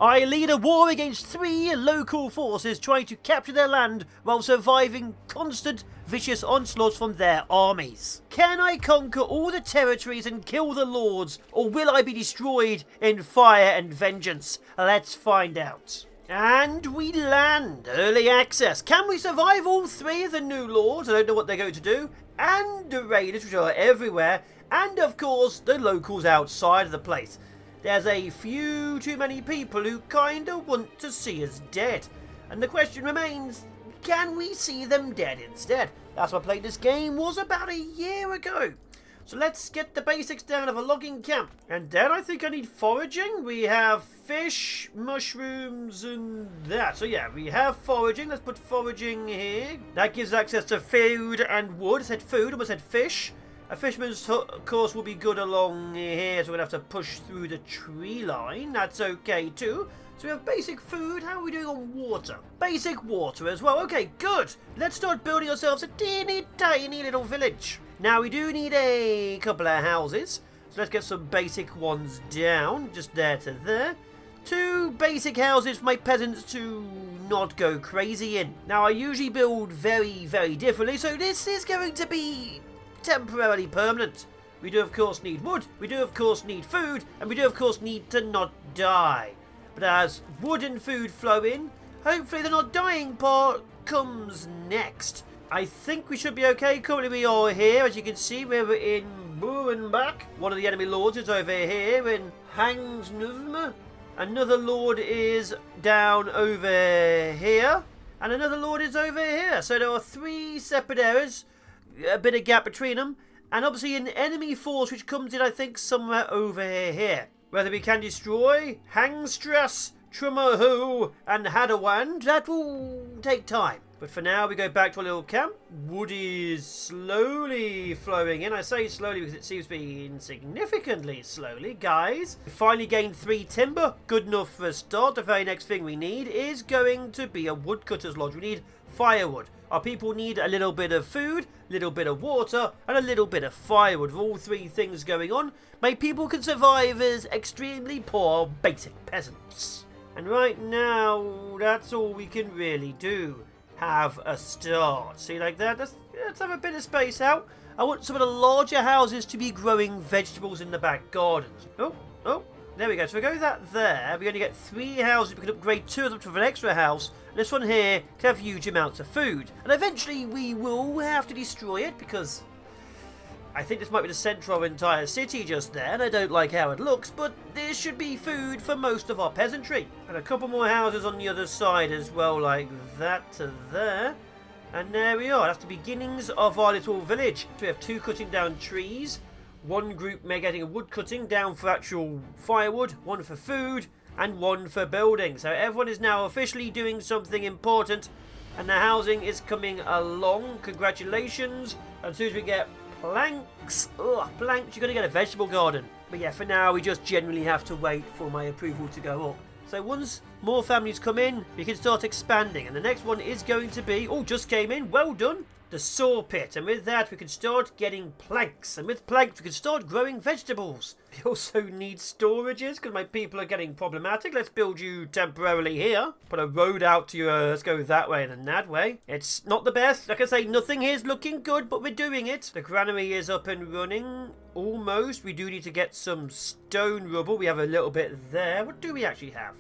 I lead a war against 3 local forces trying to capture their land while surviving constant vicious onslaughts from their armies. Can I conquer all the territories and kill the lords, or will I be destroyed in fire and vengeance? Let's find out. And we land. Early access. Can we survive all 3 of the new lords? I don't know what they're going to do. And the raiders, which are everywhere. And of course, the locals outside of the place. There's a few too many people who kinda want to see us dead. And the question remains, can we see them dead instead? That's why I played this game was about a year ago. So let's get the basics down of a logging camp. And then I think I need foraging. We have fish, mushrooms, and that. So yeah, we have foraging. Let's put foraging here. That gives access to food and wood. I said food, almost said fish. A fisherman's course will be good along here, so we're going to have to push through the tree line. That's okay too. So we have basic food. How are we doing on water? Basic water as well. Okay, good. Let's start building ourselves a teeny tiny little village. Now we do need a couple of houses. So let's get some basic ones down. Just there to there. 2 basic houses for my peasants to not go crazy in. Now I usually build very, very differently, so this is going to be temporarily permanent. We do of course need wood, we do of course need food, and we do of course need to not die. But as wood and food flow in, hopefully the not dying part comes next. I think we should be okay. Currently we are here, as you can see, we're in Burenbach. One of the enemy lords is over here in Hangsnuvma. Another lord is down over here, and another lord is over here. So there are 3 separate areas. A bit of gap between them, and obviously an enemy force which comes in, I think, somewhere over here. Whether we can destroy Hangstrass, Trummerhu, and Hadawand, that will take time. But for now, we go back to our little camp. Wood is slowly flowing in. I say slowly because it seems to be insignificantly slowly. Guys, we finally gained 3 timber. Good enough for a start. The very next thing we need is going to be a woodcutter's lodge. We need firewood. Our people need a little bit of food, a little bit of water, and a little bit of firewood. With all 3 things going on, my people can survive as extremely poor basic peasants. And right now, that's all we can really do. Have a start. See, like that? Let's have a bit of space out. I want some of the larger houses to be growing vegetables in the back gardens. Oh, there we go. So we go that there. We only get 3 houses. We can upgrade 2 of them to an extra house. This one here can have huge amounts of food. And eventually we will have to destroy it because I think this might be the centre of our entire city just there. And I don't like how it looks, but there should be food for most of our peasantry. And a couple more houses on the other side as well, like that to there. And there we are. That's the beginnings of our little village. So we have 2 cutting down trees. 1 group getting a wood cutting down for actual firewood. 1 for food. And 1 for building. So everyone is now officially doing something important. And the housing is coming along. Congratulations. As soon as we get planks, planks, you're going to get a vegetable garden. But yeah, for now, we just generally have to wait for my approval to go up. So once more families come in, we can start expanding. And the next one is going to be, just came in, well done, the saw pit. And with that, we can start getting planks. And with planks, we can start growing vegetables. We also need storages because my people are getting problematic. Let's build you temporarily here. Put a road out to you. Let's go that way and then that way. It's not the best. Like I say, nothing here's looking good, but we're doing it. The granary is up and running. Almost. We do need to get some stone rubble. We have a little bit there. What do we actually have?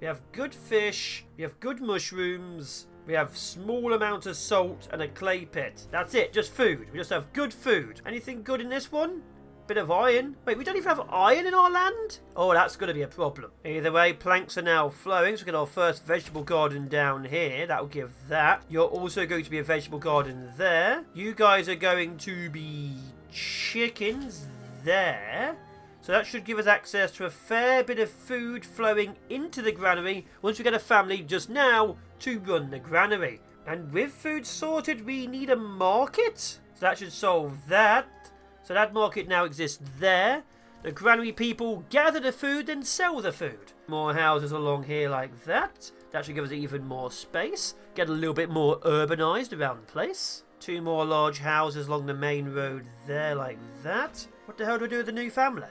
We have good fish. We have good mushrooms. We have small amount of salt and a clay pit. That's it, just food. We just have good food. Anything good in this one? Bit of iron. Wait, we don't even have iron in our land? Oh, that's going to be a problem. Either way, planks are now flowing. So we get our first vegetable garden down here. That will give that. You're also going to be a vegetable garden there. You guys are going to be chickens there. So that should give us access to a fair bit of food flowing into the granary once we get a family just now to run the granary. And with food sorted, we need a market. So that should solve that. So that market now exists there. The granary people gather the food and sell the food. More houses along here like that. That should give us even more space. Get a little bit more urbanized around the place. 2 more large houses along the main road there like that. What the hell do I do with the new family?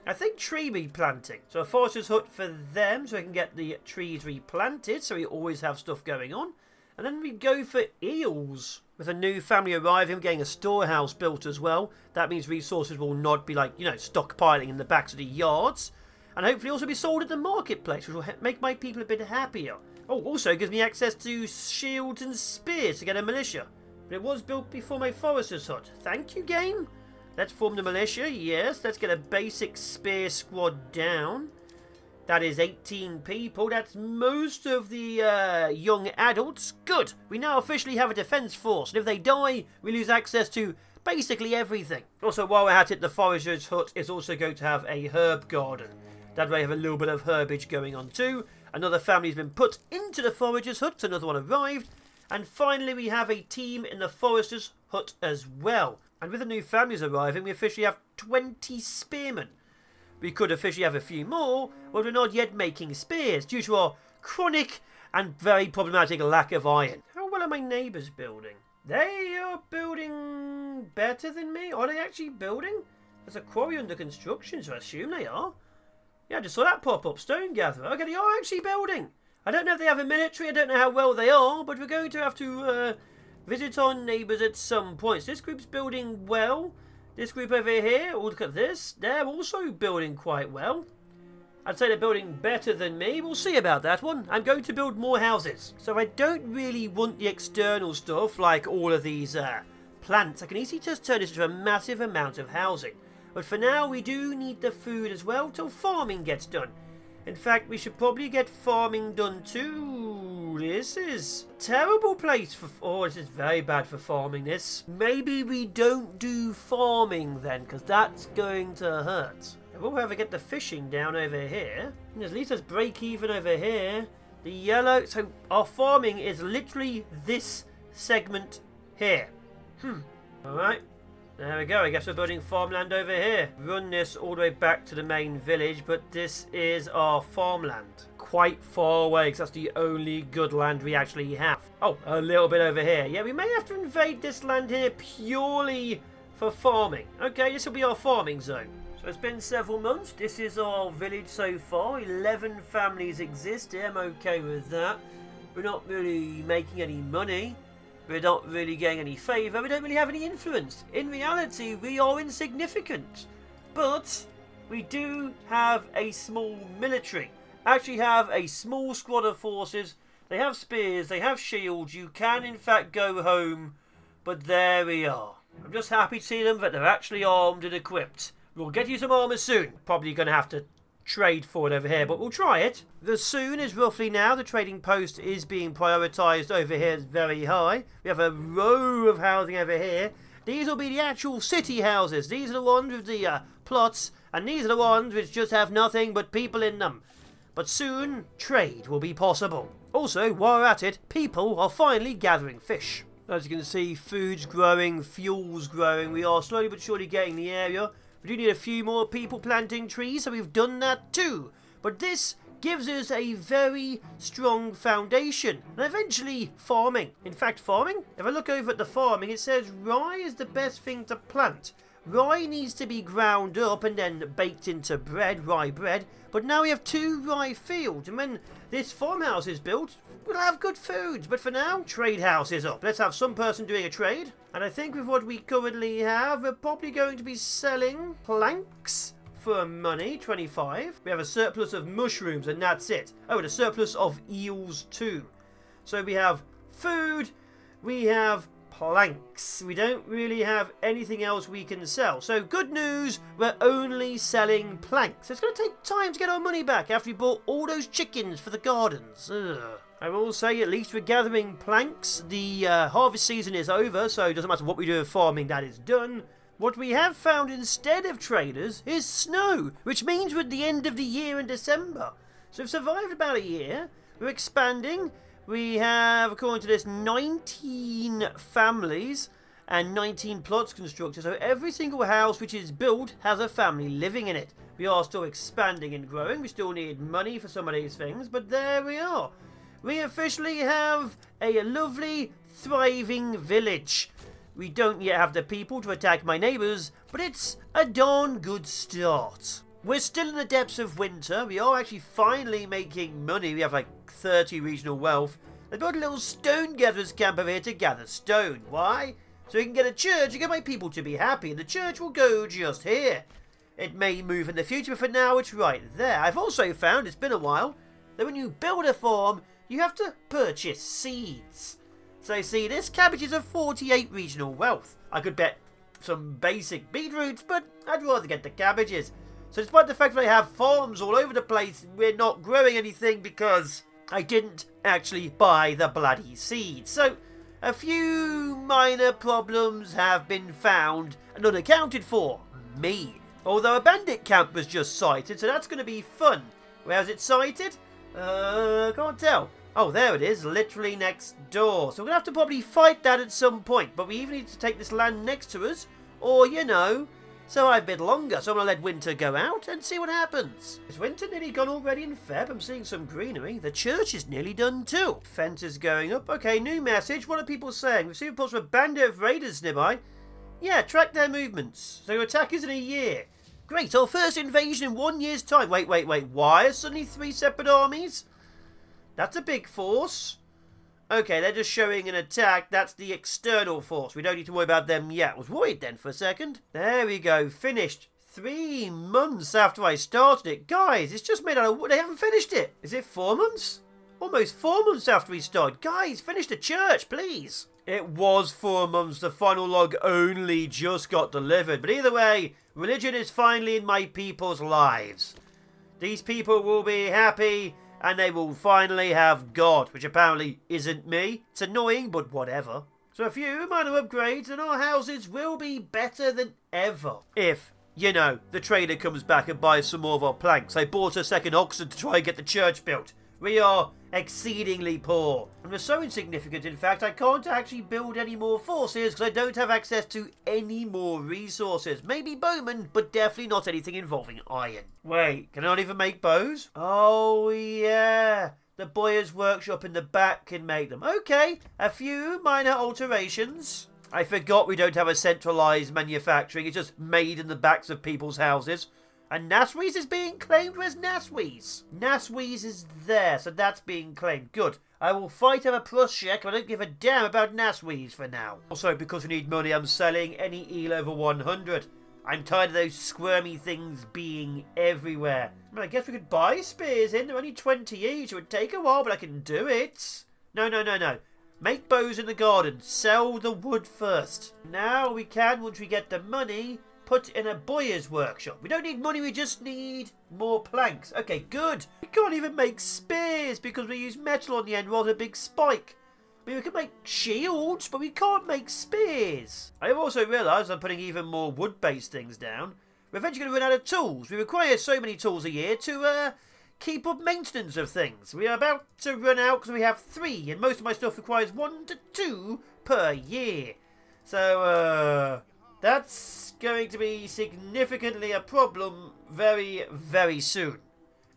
I think tree replanting. So a forester's hut for them, so we can get the trees replanted, so we always have stuff going on. And then we go for eels. With a new family arriving, we're getting a storehouse built as well. That means resources will not be like, stockpiling in the backs of the yards. And hopefully also be sold at the marketplace, which will make my people a bit happier. Oh, also gives me access to shields and spears to get a militia. But it was built before my forester's hut. Thank you, game. Let's form the militia, yes. Let's get a basic spear squad down. That is 18 people. That's most of the young adults. Good. We now officially have a defense force. And if they die, we lose access to basically everything. Also, while we're at it, the forester's hut is also going to have a herb garden. That way we have a little bit of herbage going on too. Another family's been put into the forager's hut. So another one arrived. And finally, we have a team in the forester's hut as well. And with the new families arriving, we officially have 20 spearmen. We could officially have a few more, but we're not yet making spears due to our chronic and very problematic lack of iron. How well are my neighbours building? They are building better than me. Are they actually building? There's a quarry under construction, so I assume they are. Yeah, I just saw that pop up. Stone gatherer. Okay, they are actually building. I don't know if they have a military. I don't know how well they are, but we're going to have to visit our neighbours at some point. So this group's building well. This group over here, look at this. They're also building quite well. I'd say they're building better than me. We'll see about that one. I'm going to build more houses. So I don't really want the external stuff like all of these plants. I can easily just turn this into a massive amount of housing. But for now, we do need the food as well till farming gets done. In fact, we should probably get farming done too. This is a terrible place for... Oh, this is very bad for farming, this. Maybe we don't do farming then, because that's going to hurt. We'll have to get the fishing down over here. And at least let's break even over here. The yellow... So our farming is literally this segment here. Alright. There we go, I guess we're building farmland over here. Run this all the way back to the main village, but this is our farmland. Quite far away, because that's the only good land we actually have. Oh, a little bit over here. Yeah, we may have to invade this land here purely for farming. Okay, this will be our farming zone. So it's been several months. This is our village so far. 11 families exist here. I'm okay with that. We're not really making any money. We're not really getting any favour. We don't really have any influence. In reality, we are insignificant. But we do have a small military. Actually have a small squad of forces. They have spears. They have shields. You can, in fact, go home. But there we are. I'm just happy to see them that they're actually armed and equipped. We'll get you some armour soon. Probably going to have to trade for it over here, but we'll try it. The soon is roughly now. The trading post is being prioritised over here. It's very high. We have a row of housing over here. These will be the actual city houses. These are the ones with the plots, and these are the ones which just have nothing but people in them. But soon, trade will be possible. Also, while we're at it, people are finally gathering fish. As you can see, food's growing, fuel's growing. We are slowly but surely getting the area. We do need a few more people planting trees, so we've done that too. But this gives us a very strong foundation, and eventually farming. In fact, farming, if I look over at the farming, it says rye is the best thing to plant. Rye needs to be ground up and then baked into bread, rye bread. But now we have 2 rye fields, and when this farmhouse is built, we'll have good foods. But for now, trade house is up. Let's have some person doing a trade. And I think with what we currently have, we're probably going to be selling planks for money, 25. We have a surplus of mushrooms, and that's it. Oh, and a surplus of eels too. So we have food, we have planks. We don't really have anything else we can sell. So good news, we're only selling planks. It's going to take time to get our money back after we bought all those chickens for the gardens. Ugh. I will say at least we're gathering planks. The harvest season is over, so it doesn't matter what we do with farming, that is done. What we have found instead of traders is snow, which means we're at the end of the year in December. So we've survived about a year. We're expanding. We have, according to this, 19 families and 19 plots constructed. So every single house which is built has a family living in it. We are still expanding and growing. We still need money for some of these things, but there we are. We officially have a lovely, thriving village. We don't yet have the people to attack my neighbours, but it's a darn good start. We're still in the depths of winter. We are actually finally making money. We have like 30 regional wealth. They built a little stone gatherers camp over here to gather stone. Why? So we can get a church and get my people to be happy, and the church will go just here. It may move in the future, but for now it's right there. I've also found, it's been a while, that when you build a farm, you have to purchase seeds. So see, this cabbage is a 48 regional wealth. I could bet some basic beetroots, but I'd rather get the cabbages. So despite the fact that I have farms all over the place, we're not growing anything because I didn't actually buy the bloody seeds. So a few minor problems have been found and unaccounted for. Me. Although a bandit camp was just sighted, so that's going to be fun. Where is it sighted? Can't tell. Oh, there it is, literally next door. So we're going to have to probably fight that at some point. But we even need to take this land next to us, or, you know, survive a bit longer. So I'm going to let winter go out and see what happens. Is winter nearly gone already in Feb? I'm seeing some greenery. The church is nearly done too. Fence is going up. Okay, new message. What are people saying? We've seen reports of a bandit of raiders nearby. Yeah, track their movements. So attack us in a year. Great, our first invasion in 1 year's time. Wait. Why are suddenly 3 separate armies? That's a big force. Okay, they're just showing an attack. That's the external force. We don't need to worry about them yet. I was worried then for a second. There we go. Finished. 3 months after I started it. Guys, it's just made out of wood. They haven't finished it. Is it 4 months? Almost 4 months after we started. Guys, finish the church, please. It was 4 months. The final log only just got delivered. But either way, religion is finally in my people's lives. These people will be happy, and they will finally have God, which apparently isn't me. It's annoying, but whatever. So a few minor upgrades, and our houses will be better than ever. If, you know, the trader comes back and buys some more of our planks. I bought a second oxen to try and get the church built. We are exceedingly poor. And we're so insignificant, in fact, I can't actually build any more forces because I don't have access to any more resources. Maybe bowmen, but definitely not anything involving iron. Wait, can I not even make bows? Oh, yeah. The boyer's workshop in the back can make them. Okay, a few minor alterations. I forgot we don't have a centralised manufacturing. It's just made in the backs of people's houses. And Naswees is being claimed. Where's Naswees? Naswees is there, so that's being claimed. Good. I will fight over Prussiak, but I don't give a damn about Naswees for now. Also, because we need money, I'm selling any eel over 100. I'm tired of those squirmy things being everywhere. I mean, I guess we could buy spears in. They're only 20 each. It would take a while, but I can do it. No. Make bows in the garden. Sell the wood first. Now we can, once we get the money, put in a boyer's workshop. We don't need money, we just need more planks. Okay, good. We can't even make spears because we use metal on the end rather than a big spike. I mean, we can make shields, but we can't make spears. I have also realised I'm putting even more wood-based things down. We're eventually going to run out of tools. We require so many tools a year to keep up maintenance of things. We are about to run out because we have 3, and most of my stuff requires 1 to 2 per year. So, that's going to be significantly a problem very, very soon.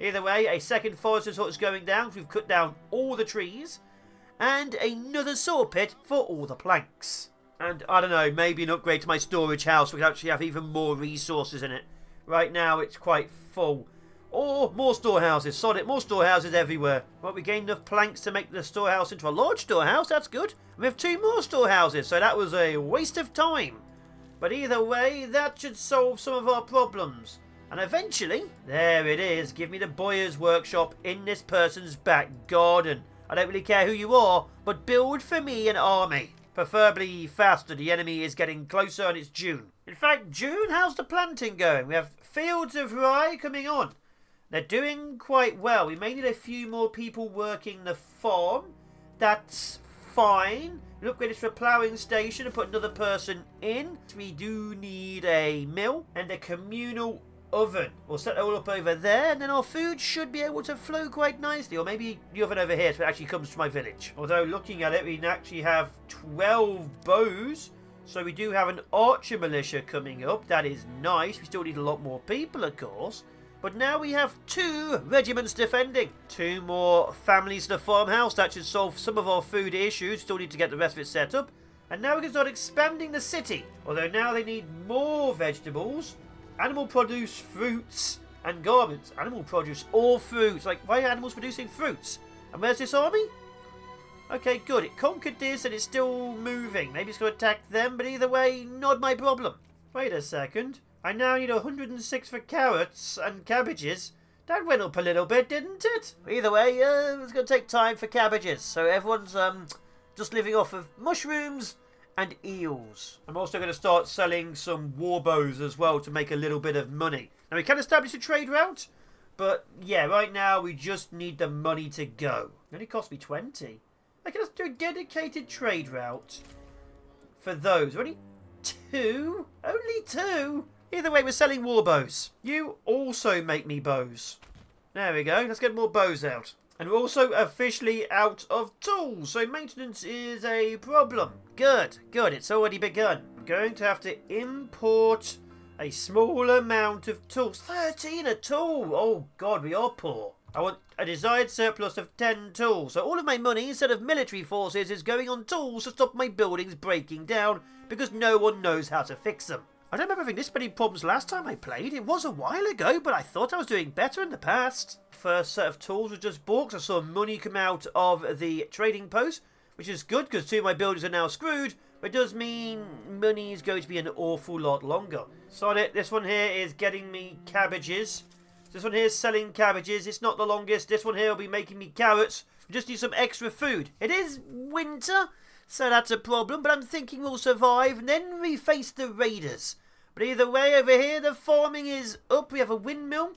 Either way, a second forest resort is going down. We've cut down all the trees. And another saw pit for all the planks. And, I don't know, maybe an upgrade to my storage house. So we can actually have even more resources in it. Right now, it's quite full. Or more storehouses. Sod it, more storehouses everywhere. Well, we gained enough planks to make the storehouse into a large storehouse. That's good. We have 2 more storehouses. So that was a waste of time. But either way, that should solve some of our problems. And eventually, there it is. Give me the boyer's workshop in this person's back garden. I don't really care who you are, but build for me an army. Preferably faster. The enemy is getting closer and it's June. In fact, June, how's the planting going? We have fields of rye coming on. They're doing quite well. We may need a few more people working the farm. That's fine. We'll upgrade this to a ploughing station and put another person in. We do need a mill and a communal oven. We'll set it all up over there, and then our food should be able to flow quite nicely. Or maybe the oven over here so it actually comes to my village. Although, looking at it, we actually have 12 bows. So we do have an archer militia coming up. That is nice. We still need a lot more people, of course. But now we have 2 regiments defending. 2 more families to the farmhouse. That should solve some of our food issues. Still need to get the rest of it set up. And now we can start expanding the city. Although now they need more vegetables, animal produce, fruits, and garments, animal produce, or fruits. Like, why are animals producing fruits? And where's this army? Okay, good. It conquered this and it's still moving. Maybe it's going to attack them, but either way, not my problem. Wait a second. I now need 106 for carrots and cabbages. That went up a little bit, didn't it? Either way, it's going to take time for cabbages. So everyone's just living off of mushrooms and eels. I'm also going to start selling some war bows as well to make a little bit of money. Now, we can establish a trade route, but yeah, right now we just need the money to go. It only cost me 20. I can just do a dedicated trade route for those. Only 2? Only 2? Either way, we're selling war bows. You also make me bows. There we go. Let's get more bows out. And we're also officially out of tools, so maintenance is a problem. Good, good. It's already begun. I'm going to have to import a small amount of tools. 13 a tool. Oh, God, we are poor. I want a desired surplus of 10 tools. So all of my money, instead of military forces, is going on tools to stop my buildings breaking down because no one knows how to fix them. I don't remember having this many problems last time I played. It was a while ago, but I thought I was doing better in the past. First set of tools was just bought. I saw money come out of the trading post, which is good because 2 of my buildings are now screwed. But it does mean money is going to be an awful lot longer. So this one here is getting me cabbages. This one here is selling cabbages. It's not the longest. This one here will be making me carrots. We just need some extra food. It is winter, so that's a problem. But I'm thinking we'll survive and then we face the raiders. But either way, over here, the farming is up. We have a windmill.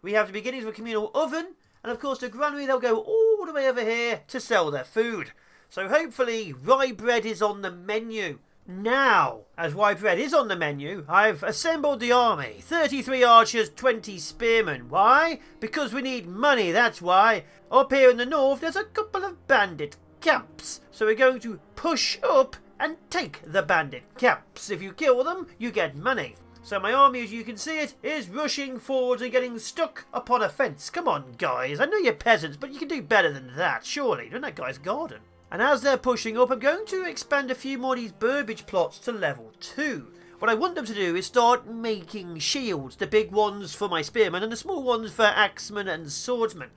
We have the beginnings of a communal oven. And of course, the granary, they'll go all the way over here to sell their food. So hopefully, rye bread is on the menu. Now, as rye bread is on the menu, I've assembled the army. 33 archers, 20 spearmen. Why? Because we need money, that's why. Up here in the north, there's a couple of bandit camps. So we're going to push up and take the bandit camps. If you kill them, you get money. So my army, as you can see it, is rushing forwards and getting stuck upon a fence. Come on, guys. I know you're peasants, but you can do better than that, surely. You're in that guy's garden. And as they're pushing up, I'm going to expand a few more of these burbage plots to level 2. What I want them to do is start making shields, the big ones for my spearmen and the small ones for axemen and swordsmen.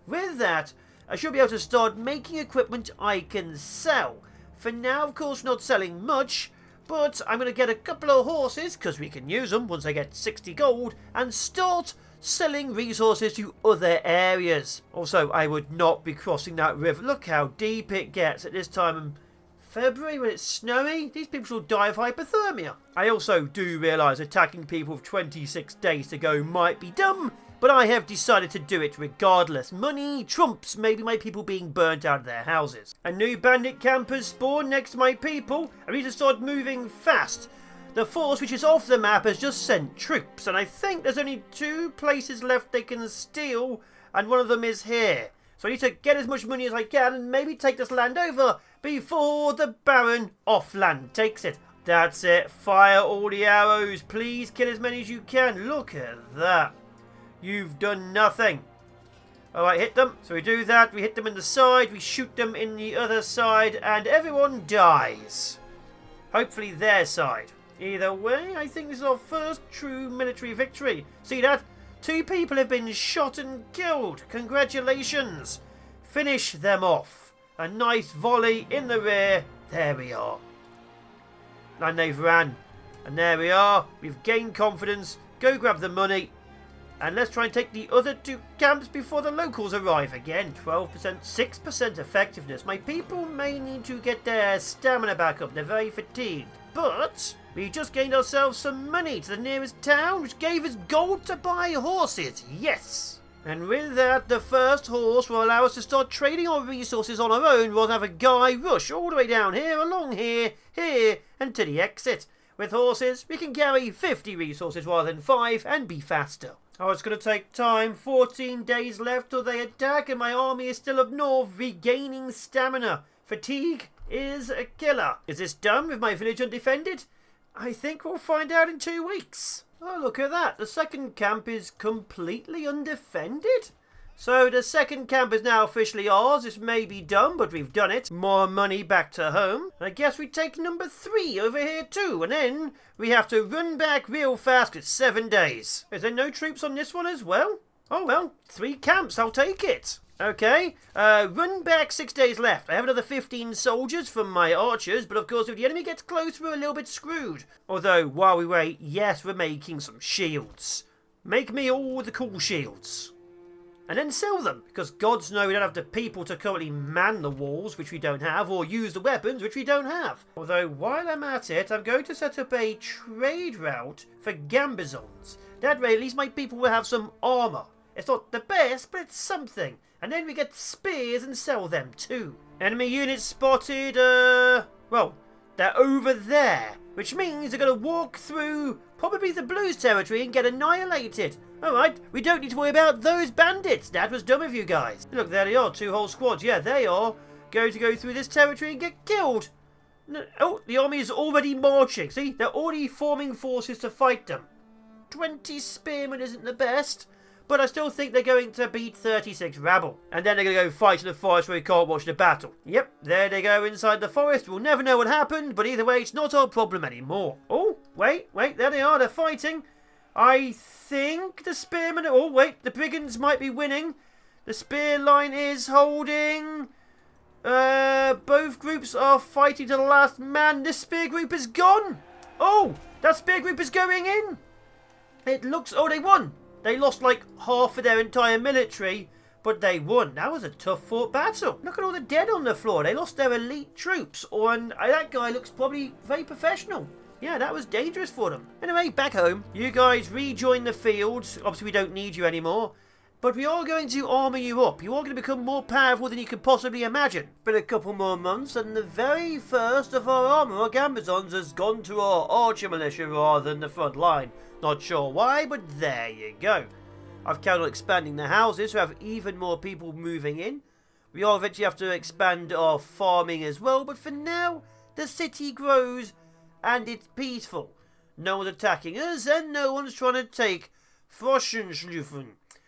With that, I should be able to start making equipment I can sell. For now, of course, not selling much, but I'm going to get a couple of horses, because we can use them once I get 60 gold, and start selling resources to other areas. Also, I would not be crossing that river. Look how deep it gets at this time in February when it's snowy. These people will die of hypothermia. I also do realise attacking people with 26 days to go might be dumb, but I have decided to do it regardless. Money trumps maybe my people being burnt out of their houses. A new bandit camp has spawned next to my people. I need to start moving fast. The force which is off the map has just sent troops, and I think there's only 2 places left they can steal, and one of them is here. So I need to get as much money as I can and maybe take this land over before the Baron offland takes it. That's it. Fire all the arrows. Please kill as many as you can. Look at that. You've done nothing. Alright, hit them. So we do that. We hit them in the side. We shoot them in the other side. And everyone dies. Hopefully their side. Either way, I think this is our first true military victory. See that? 2 people have been shot and killed. Congratulations. Finish them off. A nice volley in the rear. There we are. And they've ran. And there we are. We've gained confidence. Go grab the money. And let's try and take the other 2 camps before the locals arrive again. 12%, 6% effectiveness. My people may need to get their stamina back up. They're very fatigued. But we just gained ourselves some money to the nearest town, which gave us gold to buy horses. Yes! And with that, the first horse will allow us to start trading our resources on our own rather than have a guy rush all the way down here, along here, here, and to the exit. With horses, we can carry 50 resources rather than 5 and be faster. Oh, it's going to take time. 14 days left till they attack and my army is still up north, regaining stamina. Fatigue is a killer. Is this done with my village undefended? I think we'll find out in 2 weeks. Oh, look at that. The second camp is completely undefended. So the second camp is now officially ours. This may be dumb, but we've done it. More money back to home. I guess we take number 3 over here too, and then we have to run back real fast. It's 7 days. Is there no troops on this one as well? Oh well, 3 camps, I'll take it. Okay, run back 6 days left. I have another 15 soldiers from my archers, but of course if the enemy gets close, we're a little bit screwed. Although, while we wait, yes, we're making some shields. Make me all the cool shields. And then sell them, because gods know we don't have the people to currently man the walls, which we don't have, or use the weapons, which we don't have. Although, while I'm at it, I'm going to set up a trade route for gambizons. That way, at least my people will have some armour. It's not the best, but it's something. And then we get spears and sell them too. Enemy units spotted, well, they're over there. Which means they're going to walk through probably the Blues territory and get annihilated. Alright, we don't need to worry about those bandits. That was dumb of you guys. Look, there they are, 2 whole squads. Yeah, they are going to go through this territory and get killed. No, oh, the army is already marching. See, they're already forming forces to fight them. 20 spearmen isn't the best. But I still think they're going to beat 36 rabble. And then they're going to go fight in the forest where we can't watch the battle. Yep, there they go inside the forest. We'll never know what happened, but either way, it's not our problem anymore. Oh, wait, there they are. They're fighting. I think the spearmen... Oh, wait, the brigands might be winning. The spear line is holding. Both groups are fighting to the last man. This spear group is gone. Oh, that spear group is going in. It looks... Oh, they won. They lost like half of their entire military, but they won. That was a tough fought battle. Look at all the dead on the floor. They lost their elite troops. And that guy looks probably very professional. Yeah, that was dangerous for them. Anyway, back home. You guys rejoin the field. Obviously, we don't need you anymore. But we are going to armour you up. You are going to become more powerful than you could possibly imagine. Been a couple more months, and the very first of our armour, our gambizons, has gone to our archer militia rather than the front line. Not sure why, but there you go. I've counted on expanding the houses to have even more people moving in. We all eventually have to expand our farming as well, but for now, the city grows and it's peaceful. No one's attacking us, and no one's trying to take Froschenschlufen,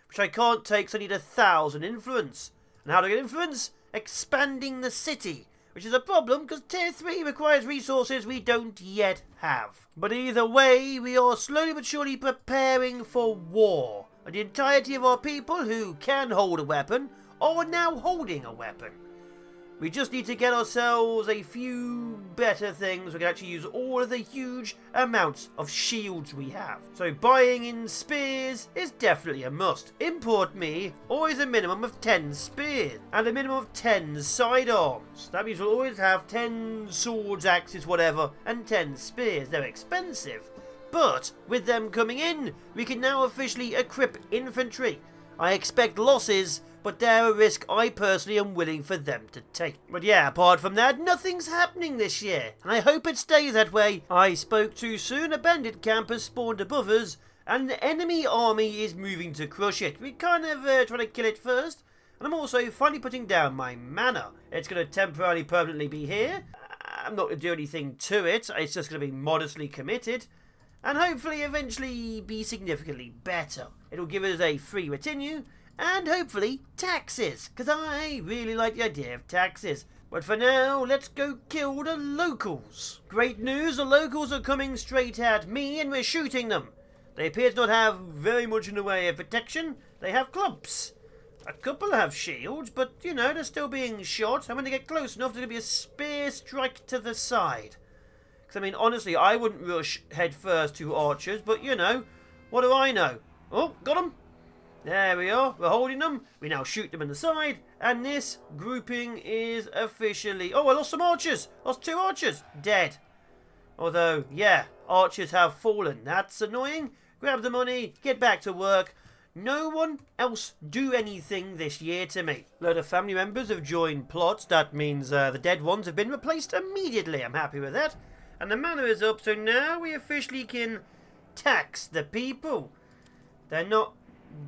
which I can't take, so I need 1,000 influence. And how to get influence? Expanding the city, which is a problem because Tier 3 requires resources we don't yet have. But either way, we are slowly but surely preparing for war. And the entirety of our people who can hold a weapon are now holding a weapon. We just need to get ourselves a few better things. We can actually use all of the huge amounts of shields we have. So buying in spears is definitely a must. Import me always a minimum of 10 spears and a minimum of 10 sidearms. That means we'll always have 10 swords, axes, whatever, and 10 spears. They're expensive. But with them coming in, we can now officially equip infantry. I expect losses, but they're a risk I personally am willing for them to take. But yeah, apart from that, nothing's happening this year, and I hope it stays that way. I spoke too soon, a bandit camp has spawned above us, and the enemy army is moving to crush it. We're kind of trying to kill it first, and I'm also finally putting down my manor. It's going to temporarily, permanently be here. I'm not going to do anything to it, it's just going to be modestly committed, and hopefully eventually be significantly better. It'll give us a free retinue, and hopefully taxes, because I really like the idea of taxes. But for now, let's go kill the locals. Great news, the locals are coming straight at me and we're shooting them. They appear to not have very much in the way of protection. They have clubs. A couple have shields, but you know, they're still being shot. And when they get close enough, there's going to be a spear strike to the side. Because I mean, honestly, I wouldn't rush head first to archers, but you know, what do I know? Oh, got them. There we are, we're holding them. We now shoot them in the side, and this grouping is officially... Oh, I lost some archers. Lost 2 archers. Dead. Although, yeah, archers have fallen. That's annoying. Grab the money, get back to work. No one else do anything this year to me. A load of family members have joined plots. That means the dead ones have been replaced immediately. I'm happy with that. And the manor is up, so now we officially can tax the people. They're not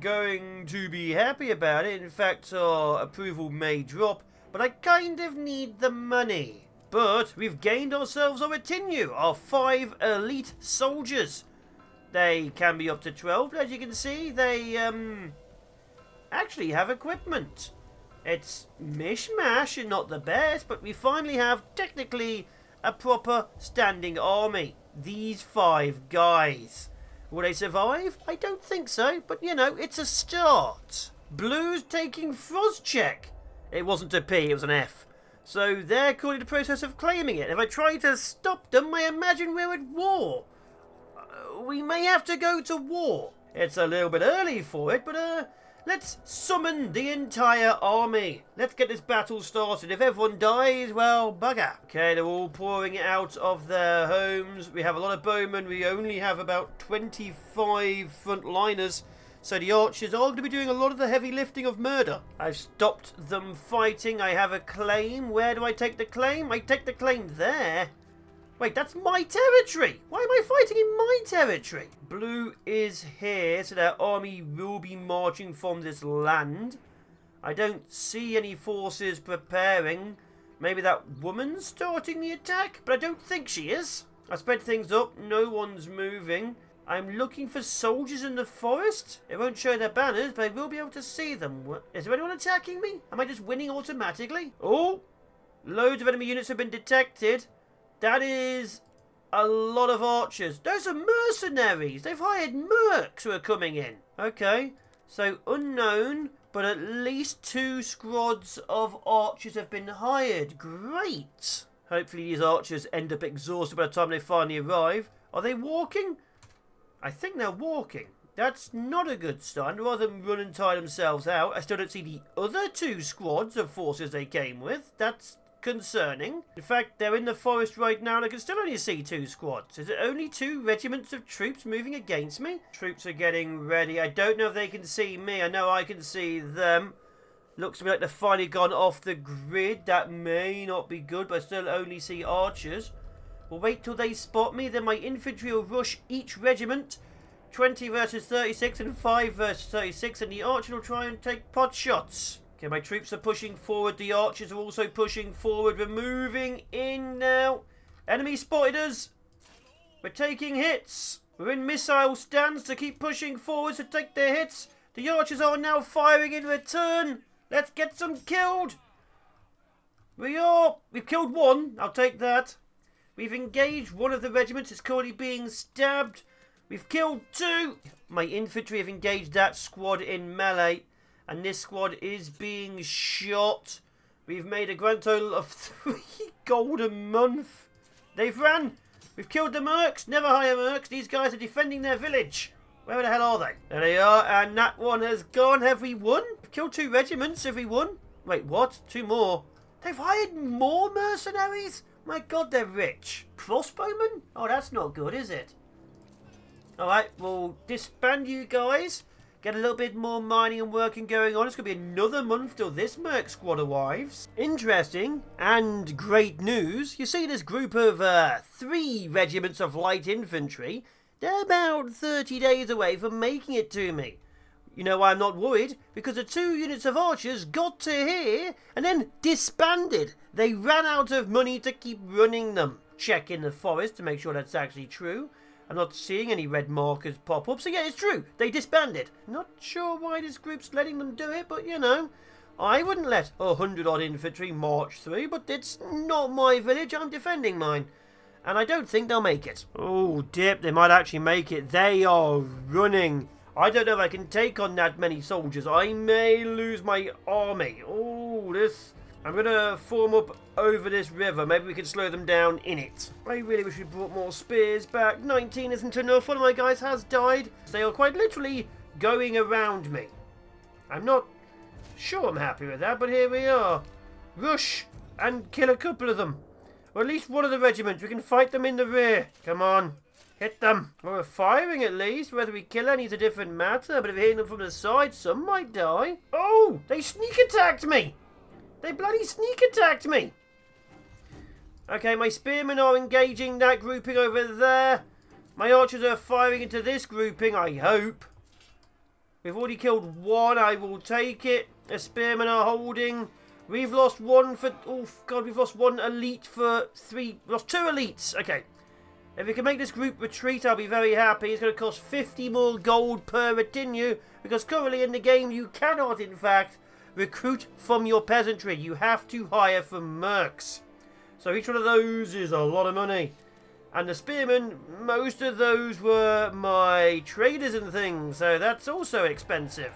going to be happy about it. In fact, our approval may drop, but I kind of need the money. But we've gained ourselves a retinue, our 5 elite soldiers. They can be up to 12, but as you can see, they actually have equipment. It's mishmash and not the best, but we finally have technically a proper standing army. These 5 guys. Will they survive? I don't think so, but you know, it's a start. Blue's taking Frost check. It wasn't a P, it was an F. So they're calling the process of claiming it. If I try to stop them, I imagine we're at war. We may have to go to war. It's a little bit early for it, but let's summon the entire army. Let's get this battle started. If everyone dies, well, bugger. Okay, they're all pouring it out of their homes. We have a lot of bowmen. We only have about 25 frontliners. So the archers are going to be doing a lot of the heavy lifting of murder. I've stopped them fighting. I have a claim. Where do I take the claim? I take the claim there. Wait, that's my territory. Why am I fighting in my territory? Blue is here, so their army will be marching from this land. I don't see any forces preparing. Maybe that woman's starting the attack, but I don't think she is. I spread things up. No one's moving. I'm looking for soldiers in the forest. It won't show their banners, but I will be able to see them. Is there anyone attacking me? Am I just winning automatically? Oh, loads of enemy units have been detected. That is a lot of archers. Those are mercenaries. They've hired mercs who are coming in. Okay, so unknown, but at least 2 squads of archers have been hired. Great. Hopefully these archers end up exhausted by the time they finally arrive. Are they walking? I think they're walking. That's not a good start. Rather than run and tire themselves out, I still don't see the other 2 squads of forces they came with. That's concerning. In fact, they're in the forest right now and I can still only see 2 squads. Is it only 2 regiments of troops moving against me? Troops are getting ready. I don't know if they can see me. I know I can see them. Looks to me like they've finally gone off the grid. That may not be good, but I still only see archers. We'll wait till they spot me. Then my infantry will rush each regiment. 20 versus 36 and 5 versus 36. And the archer will try and take pot shots. Okay, my troops are pushing forward. The archers are also pushing forward. We're moving in now. Enemy spotted us. We're taking hits. We're in missile stands to keep pushing forward to take their hits. The archers are now firing in return. Let's get some killed. We've killed 1. I'll take that. We've engaged one of the regiments. It's currently being stabbed. We've killed 2. My infantry have engaged that squad in melee. And this squad is being shot. We've made a grand total of 3 gold a month. They've ran. We've killed the mercs. Never hire mercs. These guys are defending their village. Where the hell are they? There they are. And that one has gone. Have we won? We've killed 2 regiments. Have we won? Wait, what? 2 more. They've hired more mercenaries? My God, they're rich. Crossbowmen? Oh, that's not good, is it? Alright, we'll disband you guys. Get a little bit more mining and working going on. It's going to be another month till this merc squad arrives. Interesting and great news. You see this group of 3 regiments of light infantry. They're about 30 days away from making it to me. You know why I'm not worried? Because the 2 units of archers got to here and then disbanded. They ran out of money to keep running them. Check in the forest to make sure that's actually true. I'm not seeing any red markers pop up, so yeah, it's true. They disbanded. Not sure why this group's letting them do it, but you know, I wouldn't let 100 odd infantry march through, but it's not my village. I'm defending mine. And I don't think they'll make it. Oh, dip, they might actually make it. They are running. I don't know if I can take on that many soldiers. I may lose my army. Oh, this... I'm going to form up over this river. Maybe we can slow them down in it. I really wish we brought more spears back. 19 isn't enough. One of my guys has died. They are quite literally going around me. I'm not sure I'm happy with that, but here we are. Rush and kill a couple of them. Or at least one of the regiments. We can fight them in the rear. Come on. Hit them. Well, we're firing at least. Whether we kill any is a different matter. But if we're hitting them from the side, some might die. Oh, they sneak attacked me. They bloody sneak attacked me. Okay, my spearmen are engaging that grouping over there. My archers are firing into this grouping, I hope. We've already killed 1. I will take it. The spearmen are holding. We've lost 1 for... Oh, God, we've lost 1 elite for 3... We've lost 2 elites. Okay. If we can make this group retreat, I'll be very happy. It's going to cost 50 more gold per retinue, because currently in the game you cannot, in fact, recruit from your peasantry. You have to hire from mercs. So each one of those is a lot of money. And the spearmen, most of those were my traders and things, so that's also expensive.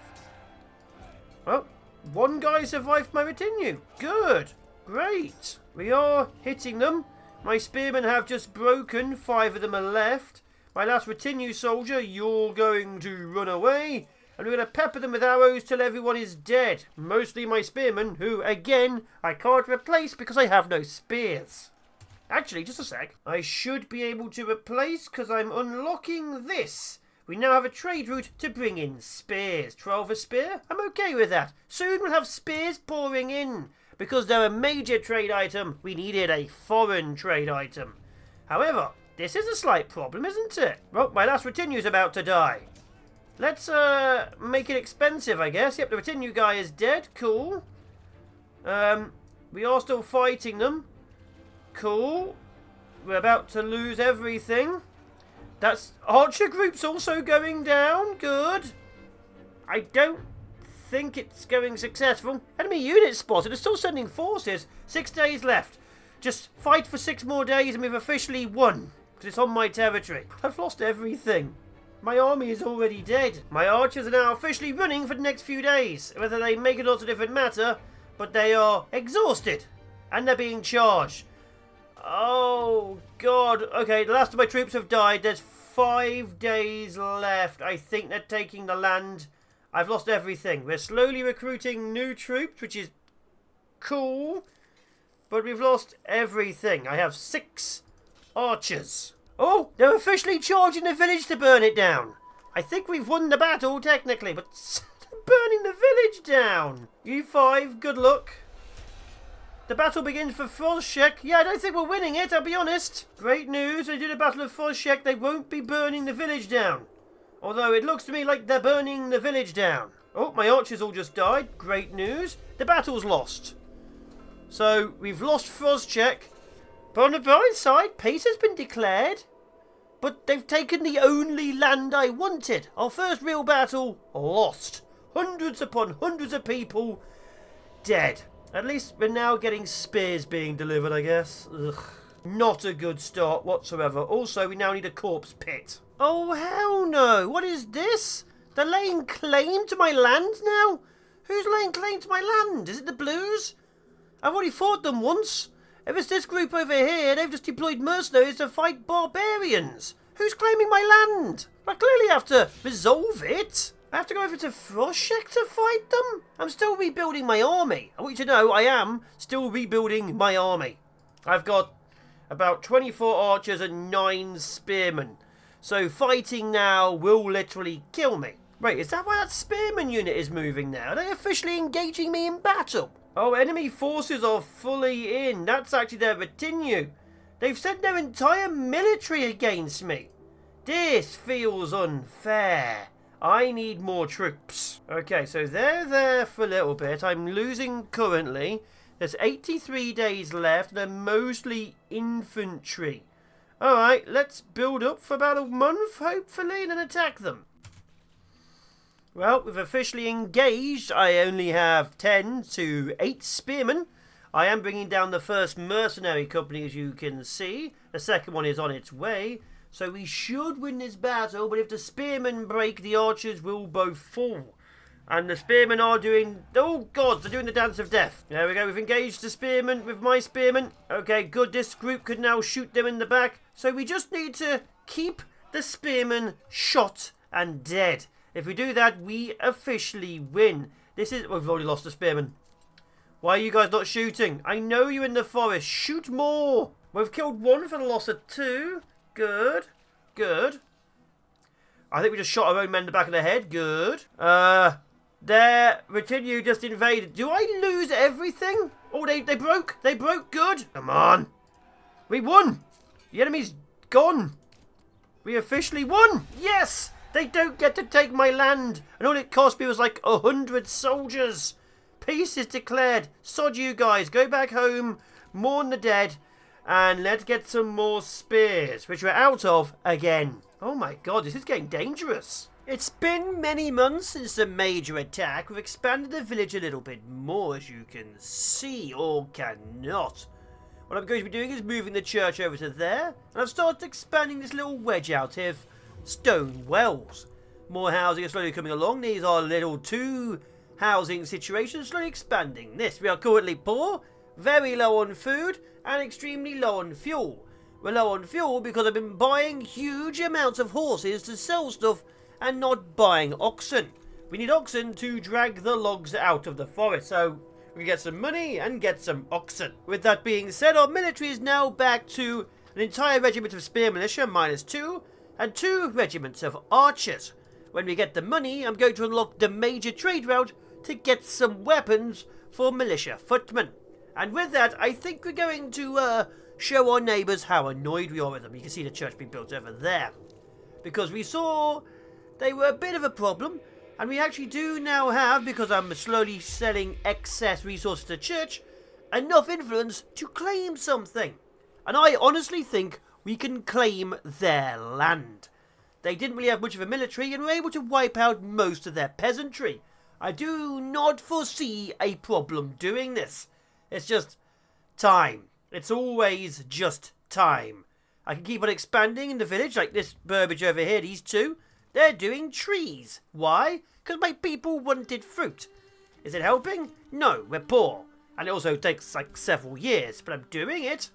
Well, one guy survived my retinue. Good. Great. We are hitting them. My spearmen have just broken. 5 of them are left. My last retinue soldier, you're going to run away. And we're going to pepper them with arrows till everyone is dead. Mostly my spearmen, who, again, I can't replace because I have no spears. Actually, just a sec. I should be able to replace because I'm unlocking this. We now have a trade route to bring in spears. 12 a spear? I'm okay with that. Soon we'll have spears pouring in. Because they're a major trade item, we needed a foreign trade item. However, this is a slight problem, isn't it? Well, my last retinue is about to die. Let's make it expensive, I guess. Yep, the retinue guy is dead. Cool. We are still fighting them. Cool. We're about to lose everything. That's archer group's also going down. Good. I don't think it's going successful. Enemy unit spotted. They're still sending forces. 6 days left. Just fight for 6 more days and we've officially won. Because it's on my territory. I've lost everything. My army is already dead. My archers are now officially running for the next few days. Whether they make it or not a different matter. But they are exhausted. And they're being charged. Oh, God. Okay, the last of my troops have died. There's 5 days left. I think they're taking the land. I've lost everything. We're slowly recruiting new troops, which is cool. But we've lost everything. I have 6 archers. Oh, they're officially charging the village to burn it down. I think we've won the battle, technically, but they're burning the village down. You 5, good luck. The battle begins for Frostcheck. Yeah, I don't think we're winning it, I'll be honest. Great news, they do the Battle of Frostcheck, they won't be burning the village down. Although it looks to me like they're burning the village down. Oh, my archers all just died. Great news. The battle's lost. So, we've lost Frostcheck. But on the bright side, peace has been declared. But they've taken the only land I wanted. Our first real battle, lost. Hundreds upon hundreds of people dead. At least we're now getting spears being delivered, I guess. Ugh. Not a good start whatsoever. Also, we now need a corpse pit. Oh, hell no. What is this? They're laying claim to my land now? Who's laying claim to my land? Is it the Blues? I've already fought them once. If it's this group over here, they've just deployed mercenaries to fight barbarians. Who's claiming my land? I clearly have to resolve it. I have to go over to Frostcheck to fight them? I'm still rebuilding my army. I want you to know I am still rebuilding my army. I've got about 24 archers and 9 spearmen. So fighting now will literally kill me. Wait, is that why that spearman unit is moving now? Are they officially engaging me in battle? Oh, enemy forces are fully in. That's actually their retinue. They've sent their entire military against me. This feels unfair. I need more troops. Okay, so they're there for a little bit. I'm losing currently. There's 83 days left. They're mostly infantry. Alright, let's build up for about a month, hopefully, and then attack them. Well, we've officially engaged. I only have 10 to 8 spearmen. I am bringing down the first mercenary company, as you can see. The second one is on its way. So we should win this battle, but if the spearmen break, the archers will both fall. And the spearmen are doing... Oh, God, they're doing the dance of death. There we go. We've engaged the spearmen with my spearmen. Okay, good. This group could now shoot them in the back. So we just need to keep the spearmen shot and dead. If we do that, we officially win. This is... We've already lost the spearmen. Why are you guys not shooting? I know you're in the forest. Shoot more. We've killed 1 for the loss of 2. Good. Good. I think we just shot our own men in the back of the head. Good. Their retinue just invaded. Do I lose everything? Oh, they broke. They broke. Good. Come on. We won. The enemy's gone. We officially won. Yes. They don't get to take my land. And all it cost me was like 100 soldiers. Peace is declared. Sod you guys. Go back home. Mourn the dead. And let's get some more spears, which we're out of again. Oh my god, this is getting dangerous. It's been many months since the major attack. We've expanded the village a little bit more, as you can see, or cannot. What I'm going to be doing is moving the church over to there, and I've started expanding this little wedge out here of stone wells. More housing is slowly coming along. These are little two housing situations slowly expanding. This, we are currently poor, very low on food, and extremely low on fuel. We're low on fuel because I've been buying huge amounts of horses to sell stuff and not buying oxen. We need oxen to drag the logs out of the forest, so we get some money and get some oxen. With that being said, our military is now back to an entire regiment of spear militia, -2, and 2 regiments of archers. When we get the money, I'm going to unlock the major trade route to get some weapons for militia footmen. And with that, I think we're going to show our neighbours how annoyed we are with them. You can see the church being built over there. Because we saw they were a bit of a problem, and we actually do now have, because I'm slowly selling excess resources to church, enough influence to claim something. And I honestly think we can claim their land. They didn't really have much of a military and were able to wipe out most of their peasantry. I do not foresee a problem doing this. It's just time. It's always just time. I can keep on expanding in the village, like this Burbage over here, these two. They're doing trees. Why? Because my people wanted fruit. Is it helping? No, we're poor. And it also takes like several years, but I'm doing it.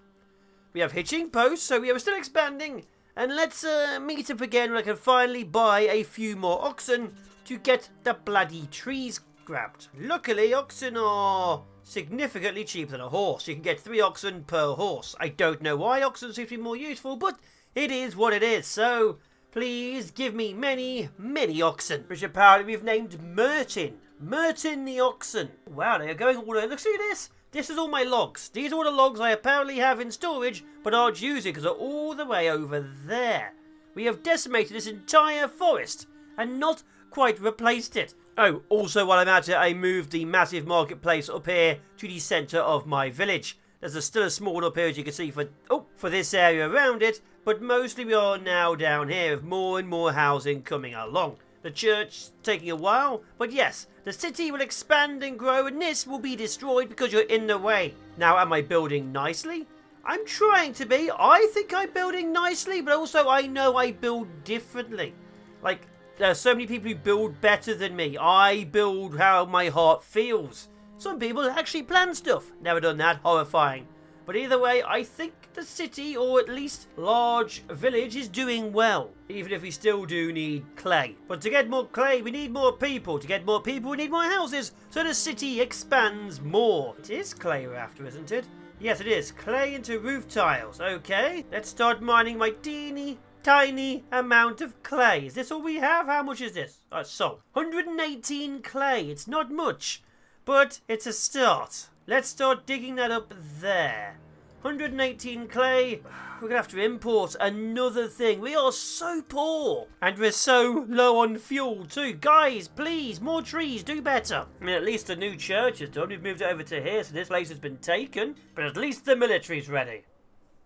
We have hitching posts, so we are still expanding. And let's meet up again when I can finally buy a few more oxen to get the bloody trees grabbed. Luckily, oxen are significantly cheaper than a horse. You can get 3 oxen per horse. I don't know why oxen seem to be more useful, but it is what it is. So please give me many, many oxen, which apparently we've named Mertin. Mertin the oxen. Wow, they are going all the way. Look, see this? This is all my logs. These are all the logs I apparently have in storage, but aren't using because they're all the way over there. We have decimated this entire forest and not quite replaced it. Oh, also while I'm at it, I moved the massive marketplace up here to the centre of my village. There's still a small one up here, as you can see, for this area around it, but mostly we are now down here with more and more housing coming along. The church taking a while, but yes, the city will expand and grow, and this will be destroyed because you're in the way. Now, am I building nicely? I'm trying to be. I think I'm building nicely, but also I know I build differently. Like, there are so many people who build better than me. I build how my heart feels. Some people actually plan stuff. Never done that. Horrifying. But either way, I think the city, or at least large village, is doing well. Even if we still do need clay. But to get more clay, we need more people. To get more people, we need more houses. So the city expands more. It is clay we're after, isn't it? Yes, it is. Clay into roof tiles. Okay, let's start mining my teeny tiny amount of clay. Is this all we have? How much is this? So 118 clay. It's not much, but it's a start. Let's start digging that up there. 118 clay. We're going to have to import another thing. We are so poor. And we're so low on fuel too. Guys, please, more trees. Do better. I mean, at least the new church is done. We've moved it over to here, so this place has been taken. But at least the military's ready.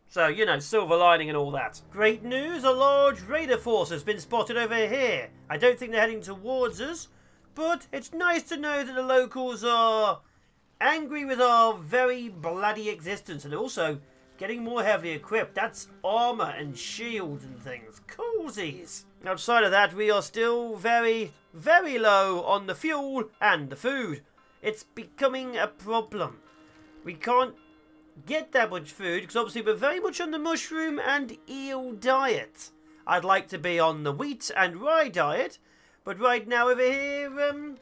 So, you know, silver lining and all that. Great news. A large raider force has been spotted over here. I don't think they're heading towards us. But it's nice to know that the locals are angry with our very bloody existence, and also getting more heavily equipped. That's armor and shields and things. Coolsies. Outside of that, we are still very, very low on the fuel and the food. It's becoming a problem. We can't get that much food because obviously we're very much on the mushroom and eel diet. I'd like to be on the wheat and rye diet, but right now over here,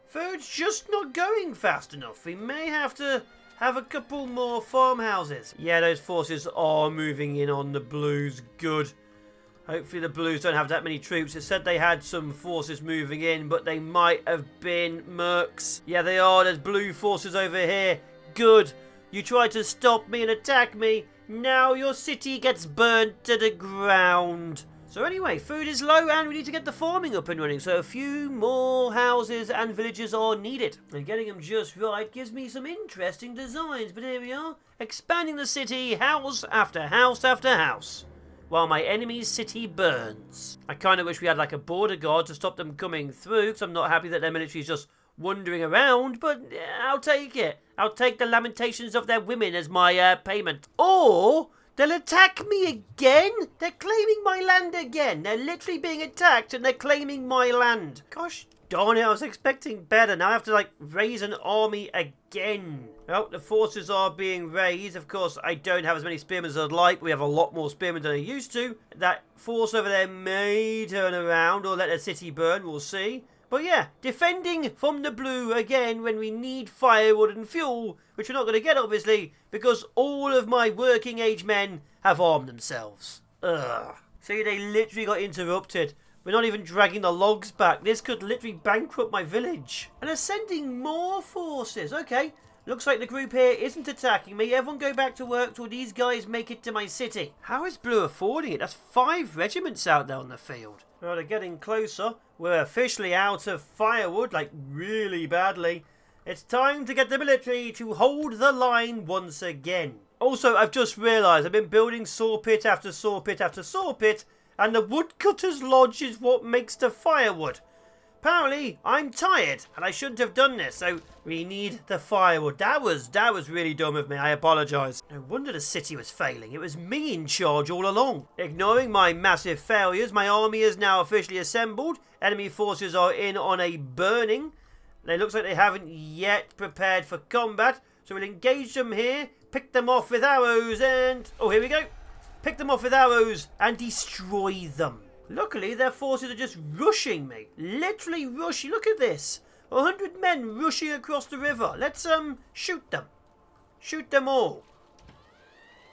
food's just not going fast enough. We may have to have a couple more farmhouses. Yeah, those forces are moving in on the blues. Good. Hopefully the blues don't have that many troops. It said they had some forces moving in, but they might have been mercs. Yeah, they are. There's blue forces over here. Good. You tried to stop me and attack me. Now your city gets burnt to the ground. So anyway, food is low and we need to get the farming up and running. So a few more houses and villages are needed. And getting them just right gives me some interesting designs. But here we are, expanding the city, house after house after house, while my enemy's city burns. I kind of wish we had like a border guard to stop them coming through, because I'm not happy that their military is just wandering around, but I'll take it. I'll take the lamentations of their women as my payment. Or they'll attack me again? They're claiming my land again. They're literally being attacked and they're claiming my land. Gosh darn it, I was expecting better. Now I have to like raise an army again. Well, the forces are being raised. Of course, I don't have as many spearmen as I'd like. We have a lot more spearmen than I used to. That force over there may turn around or let the city burn. We'll see. But yeah, defending from the blue again when we need firewood and fuel, which we're not going to get obviously, because all of my working age men have armed themselves. Ugh. See, they literally got interrupted. We're not even dragging the logs back. This could literally bankrupt my village. And they're sending more forces. Okay, looks like the group here isn't attacking me. Everyone go back to work till these guys make it to my city. How is blue affording it? That's 5 regiments out there on the field. Well, they're getting closer. We're officially out of firewood, like really badly. It's time to get the military to hold the line once again. Also, I've just realised I've been building saw pit after saw pit after saw pit, and the woodcutter's lodge is what makes the firewood. Apparently, I'm tired, and I shouldn't have done this, so we need the firewood. That was really dumb of me, I apologise. No wonder the city was failing. It was me in charge all along. Ignoring my massive failures, my army is now officially assembled. Enemy forces are in on a burning. It looks like they haven't yet prepared for combat, so we'll engage them here, pick them off with arrows, and... oh, here we go. Pick them off with arrows and destroy them. Luckily, their forces are just rushing me. Literally rushing. Look at this. 100 men rushing across the river. Let's, shoot them. Shoot them all.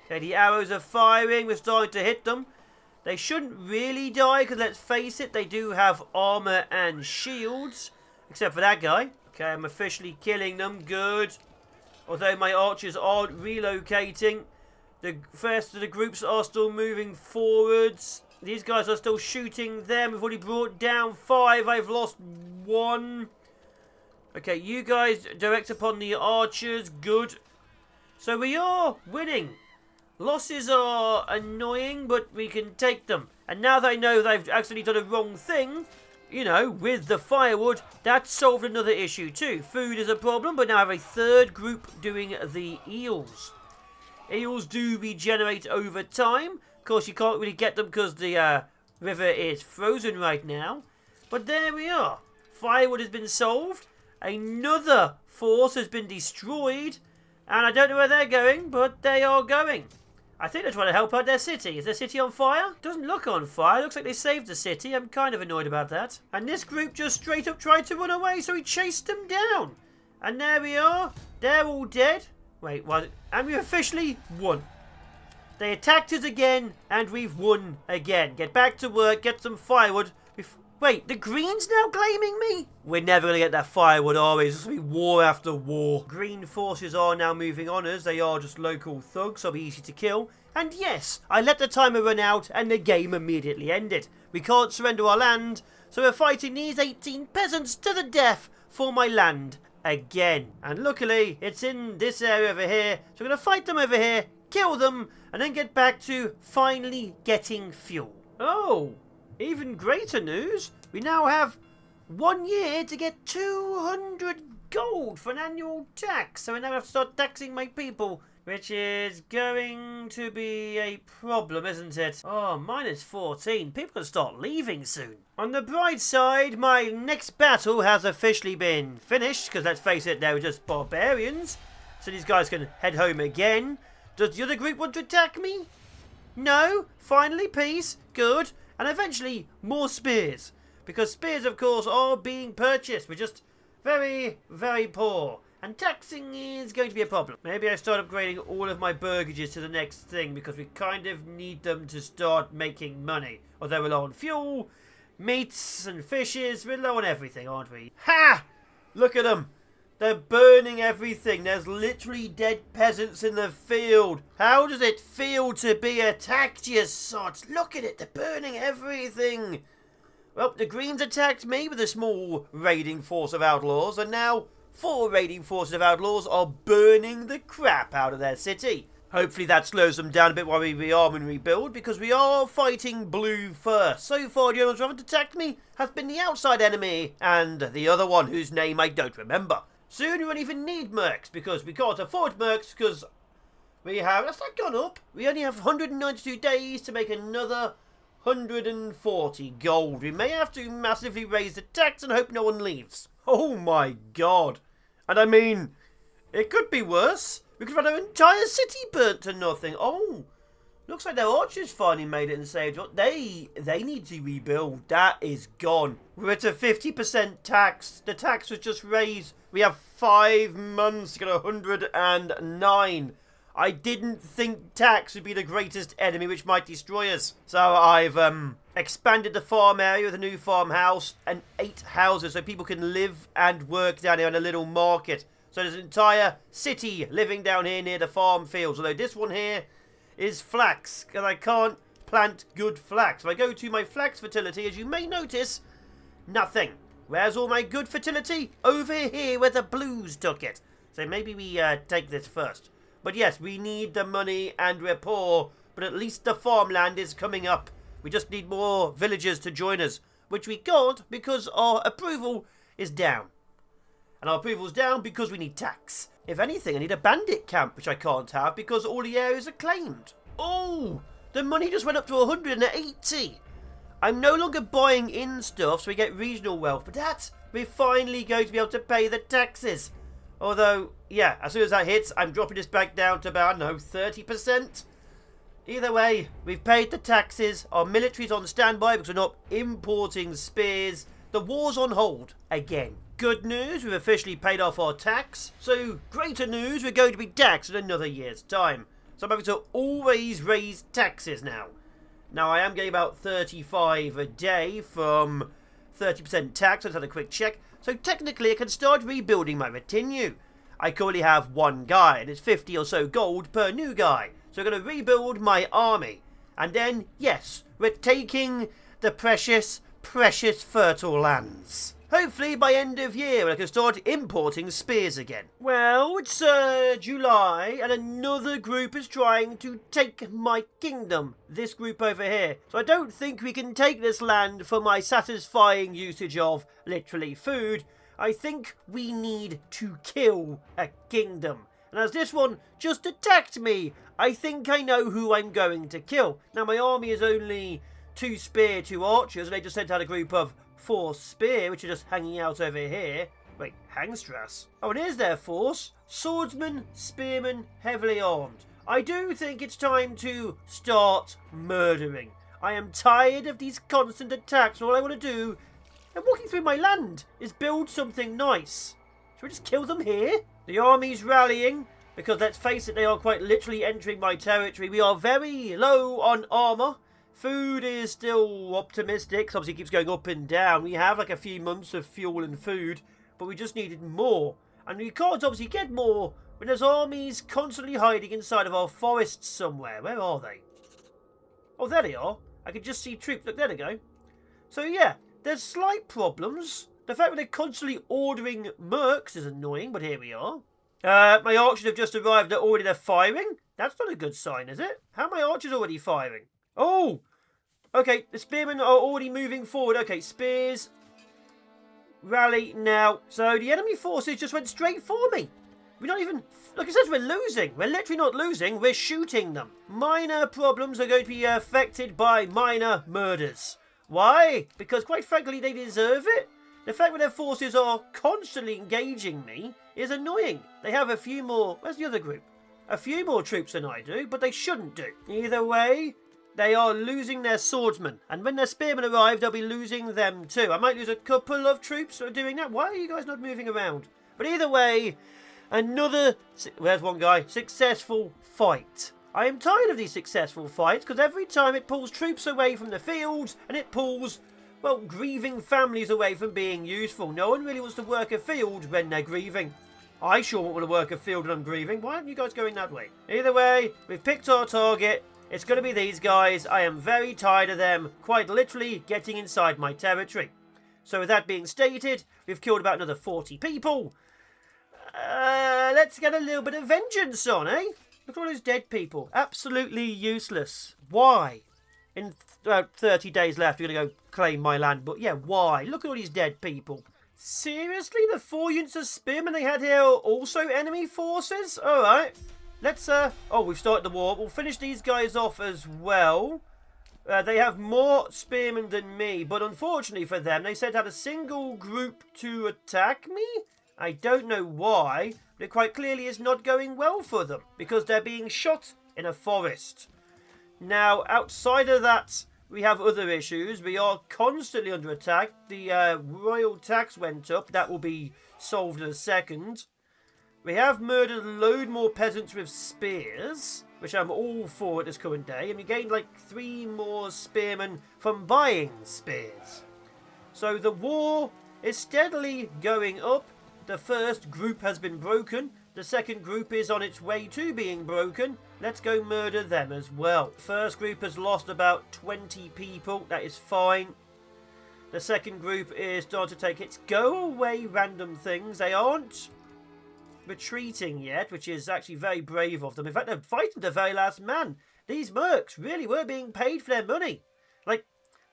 Okay, the arrows are firing. We're starting to hit them. They shouldn't really die, because let's face it, they do have armor and shields. Except for that guy. Okay, I'm officially killing them. Good. Although my archers aren't relocating. The first of the groups are still moving forwards. These guys are still shooting them. We've already brought down 5. I've lost 1. Okay, you guys direct upon the archers. Good. So we are winning. Losses are annoying, but we can take them. And now that I know that I've actually done a wrong thing, you know, with the firewood, that solved another issue too. Food is a problem, but now I have a third group doing the eels. Eels do regenerate over time. Of course, you can't really get them because the river is frozen right now. But there we are. Firewood has been solved. Another force has been destroyed. And I don't know where they're going, but they are going. I think they're trying to help out their city. Is their city on fire? Doesn't look on fire. Looks like they saved the city. I'm kind of annoyed about that. And this group just straight up tried to run away, so we chased them down. And there we are. They're all dead. Wait, what? And we officially won. They attacked us again, and we've won again. Get back to work, get some firewood. Wait, the Green's now claiming me? We're never going to get that firewood, are we? It's going to be war after war. Green forces are now moving on us. They are just local thugs, so they'll be easy to kill. And yes, I let the timer run out, and the game immediately ended. We can't surrender our land, so we're fighting these 18 peasants to the death for my land again. And luckily, it's in this area over here, so we're going to fight them over here, kill them, and then get back to finally getting fuel. Oh, even greater news. We now have 1 year to get 200 gold for an annual tax. So we now have to start taxing my people, which is going to be a problem, isn't it? Oh, -14. People can start leaving soon. On the bright side, my next battle has officially been finished, because let's face it, they were just barbarians. So these guys can head home again. Does the other group want to attack me? No? Finally, peace. Good. And eventually, more spears. Because spears, of course, are being purchased. We're just very, very poor. And taxing is going to be a problem. Maybe I start upgrading all of my burgages to the next thing, because we kind of need them to start making money. Although we're low on fuel, meats and fishes, we're low on everything, aren't we? Ha! Look at them. They're burning everything. There's literally dead peasants in the field. How does it feel to be attacked, you sots? Look at it. They're burning everything. Well, the Greens attacked me with a small raiding force of outlaws, and now 4 raiding forces of outlaws are burning the crap out of their city. Hopefully that slows them down a bit while we rearm and rebuild, because we are fighting blue first. So far, the only ones who haven't attacked me has been the outside enemy and the other one whose name I don't remember. Soon we won't even need mercs, because we can't afford mercs, because we have... That's not gone up. We only have 192 days to make another 140 gold. We may have to massively raise the tax and hope no one leaves. Oh my god. And I mean, it could be worse. We could have had our entire city burnt to nothing. Oh, looks like their archers finally made it and saved. They need to rebuild. That is gone. We're at a 50% tax. The tax was just raised. We have 5 months to get 109. I didn't think tax would be the greatest enemy which might destroy us. So I've expanded the farm area with a new farmhouse and 8 houses so people can live and work down here in a little market. So there's an entire city living down here near the farm fields. Although this one here is flax, because I can't plant good flax. If I go to my flax fertility, as you may notice, nothing. Where's all my good fertility? Over here where the blues took it. So maybe we take this first. But yes, we need the money and we're poor. But at least the farmland is coming up. We just need more villagers to join us. Which we can't because our approval is down. And our approval's down because we need tax. If anything, I need a bandit camp, which I can't have because all the areas are claimed. Oh, the money just went up to 180. I'm no longer buying in stuff, so we get regional wealth. But that, we're finally going to be able to pay the taxes. Although, yeah, as soon as that hits, I'm dropping this back down to about, I don't know, 30%. Either way, we've paid the taxes. Our military's on standby because we're not importing spears. The war's on hold again. Good news, we've officially paid off our tax. So, greater news, we're going to be taxed in another year's time. So I'm having to always raise taxes now. Now, I am getting about 35 a day from 30% tax. Let's have a quick check. So, technically, I can start rebuilding my retinue. I currently have 1 guy, and it's 50 or so gold per new guy. So, I'm going to rebuild my army. And then, yes, we're taking the precious fertile lands. Hopefully by end of year I can start importing spears again. Well, it's July and another group is trying to take my kingdom. This group over here. So I don't think we can take this land for my satisfying usage of literally food. I think we need to kill a kingdom. And as this one just attacked me, I think I know who I'm going to kill. Now my army is only 2 spear, 2 archers, and they just sent out a group of 4 spear, which are just hanging out over here. Wait, Hangstrass? Oh, and here's their force. Swordsmen, spearmen, heavily armed. I do think it's time to start murdering. I am tired of these constant attacks. All I want to do, and walking through my land, is build something nice. Should we just kill them here? The army's rallying, because let's face it, they are quite literally entering my territory. We are very low on armour. Food is still optimistic, so obviously it keeps going up and down. We have like a few months of fuel and food, but we just needed more. And we can't obviously get more when there's armies constantly hiding inside of our forests somewhere. Where are they? Oh, there they are. I can just see troops. Look, there they go. So yeah, there's slight problems. The fact that they're constantly ordering mercs is annoying, but here we are. My archers have just arrived. They're firing. That's not a good sign, is it? How are my archers already firing? Oh! Okay, the spearmen are already moving forward. Okay, spears. Rally now. So the enemy forces just went straight for me. We're not even... Look, it says we're losing. We're literally not losing. We're shooting them. Minor problems are going to be affected by minor murders. Why? Because quite frankly, they deserve it. The fact that their forces are constantly engaging me is annoying. They have a few more... Where's the other group? A few more troops than I do, but they shouldn't do. Either way... They are losing their swordsmen. And when their spearmen arrive, they'll be losing them too. I might lose a couple of troops for doing that. Why are you guys not moving around? But either way, another... There's one guy. Successful fight. I am tired of these successful fights because every time it pulls troops away from the fields and it pulls, well, grieving families away from being useful. No one really wants to work a field when they're grieving. I sure want to work a field and I'm grieving. Why aren't you guys going that way? Either way, we've picked our target. It's going to be these guys. I am very tired of them quite literally getting inside my territory. So with that being stated, we've killed about another 40 people. Let's get a little bit of vengeance on, eh? Look at all those dead people. Absolutely useless. Why? In about 30 days left, we're going to go claim my land. But yeah, why? Look at all these dead people. Seriously? The 4 units of spearmen they had here are also enemy forces? Alright. Let's, oh, we've started the war. We'll finish these guys off as well. They have more spearmen than me, but unfortunately for them, they said had a single group to attack me? I don't know why, but it quite clearly is not going well for them, because they're being shot in a forest. Now, outside of that, we have other issues. We are constantly under attack. The royal tax went up. That will be solved in a second. We have murdered a load more peasants with spears, which I'm all for at this current day. And we gained like 3 more spearmen from buying spears. So the war is steadily going up. The first group has been broken. The second group is on its way to being broken. Let's go murder them as well. First group has lost about 20 people. That is fine. The second group is starting to take hits. Go away, random things. They aren't retreating yet, which is actually very brave of them. In fact, they're fighting the very last man. These mercs really were being paid for their money. Like,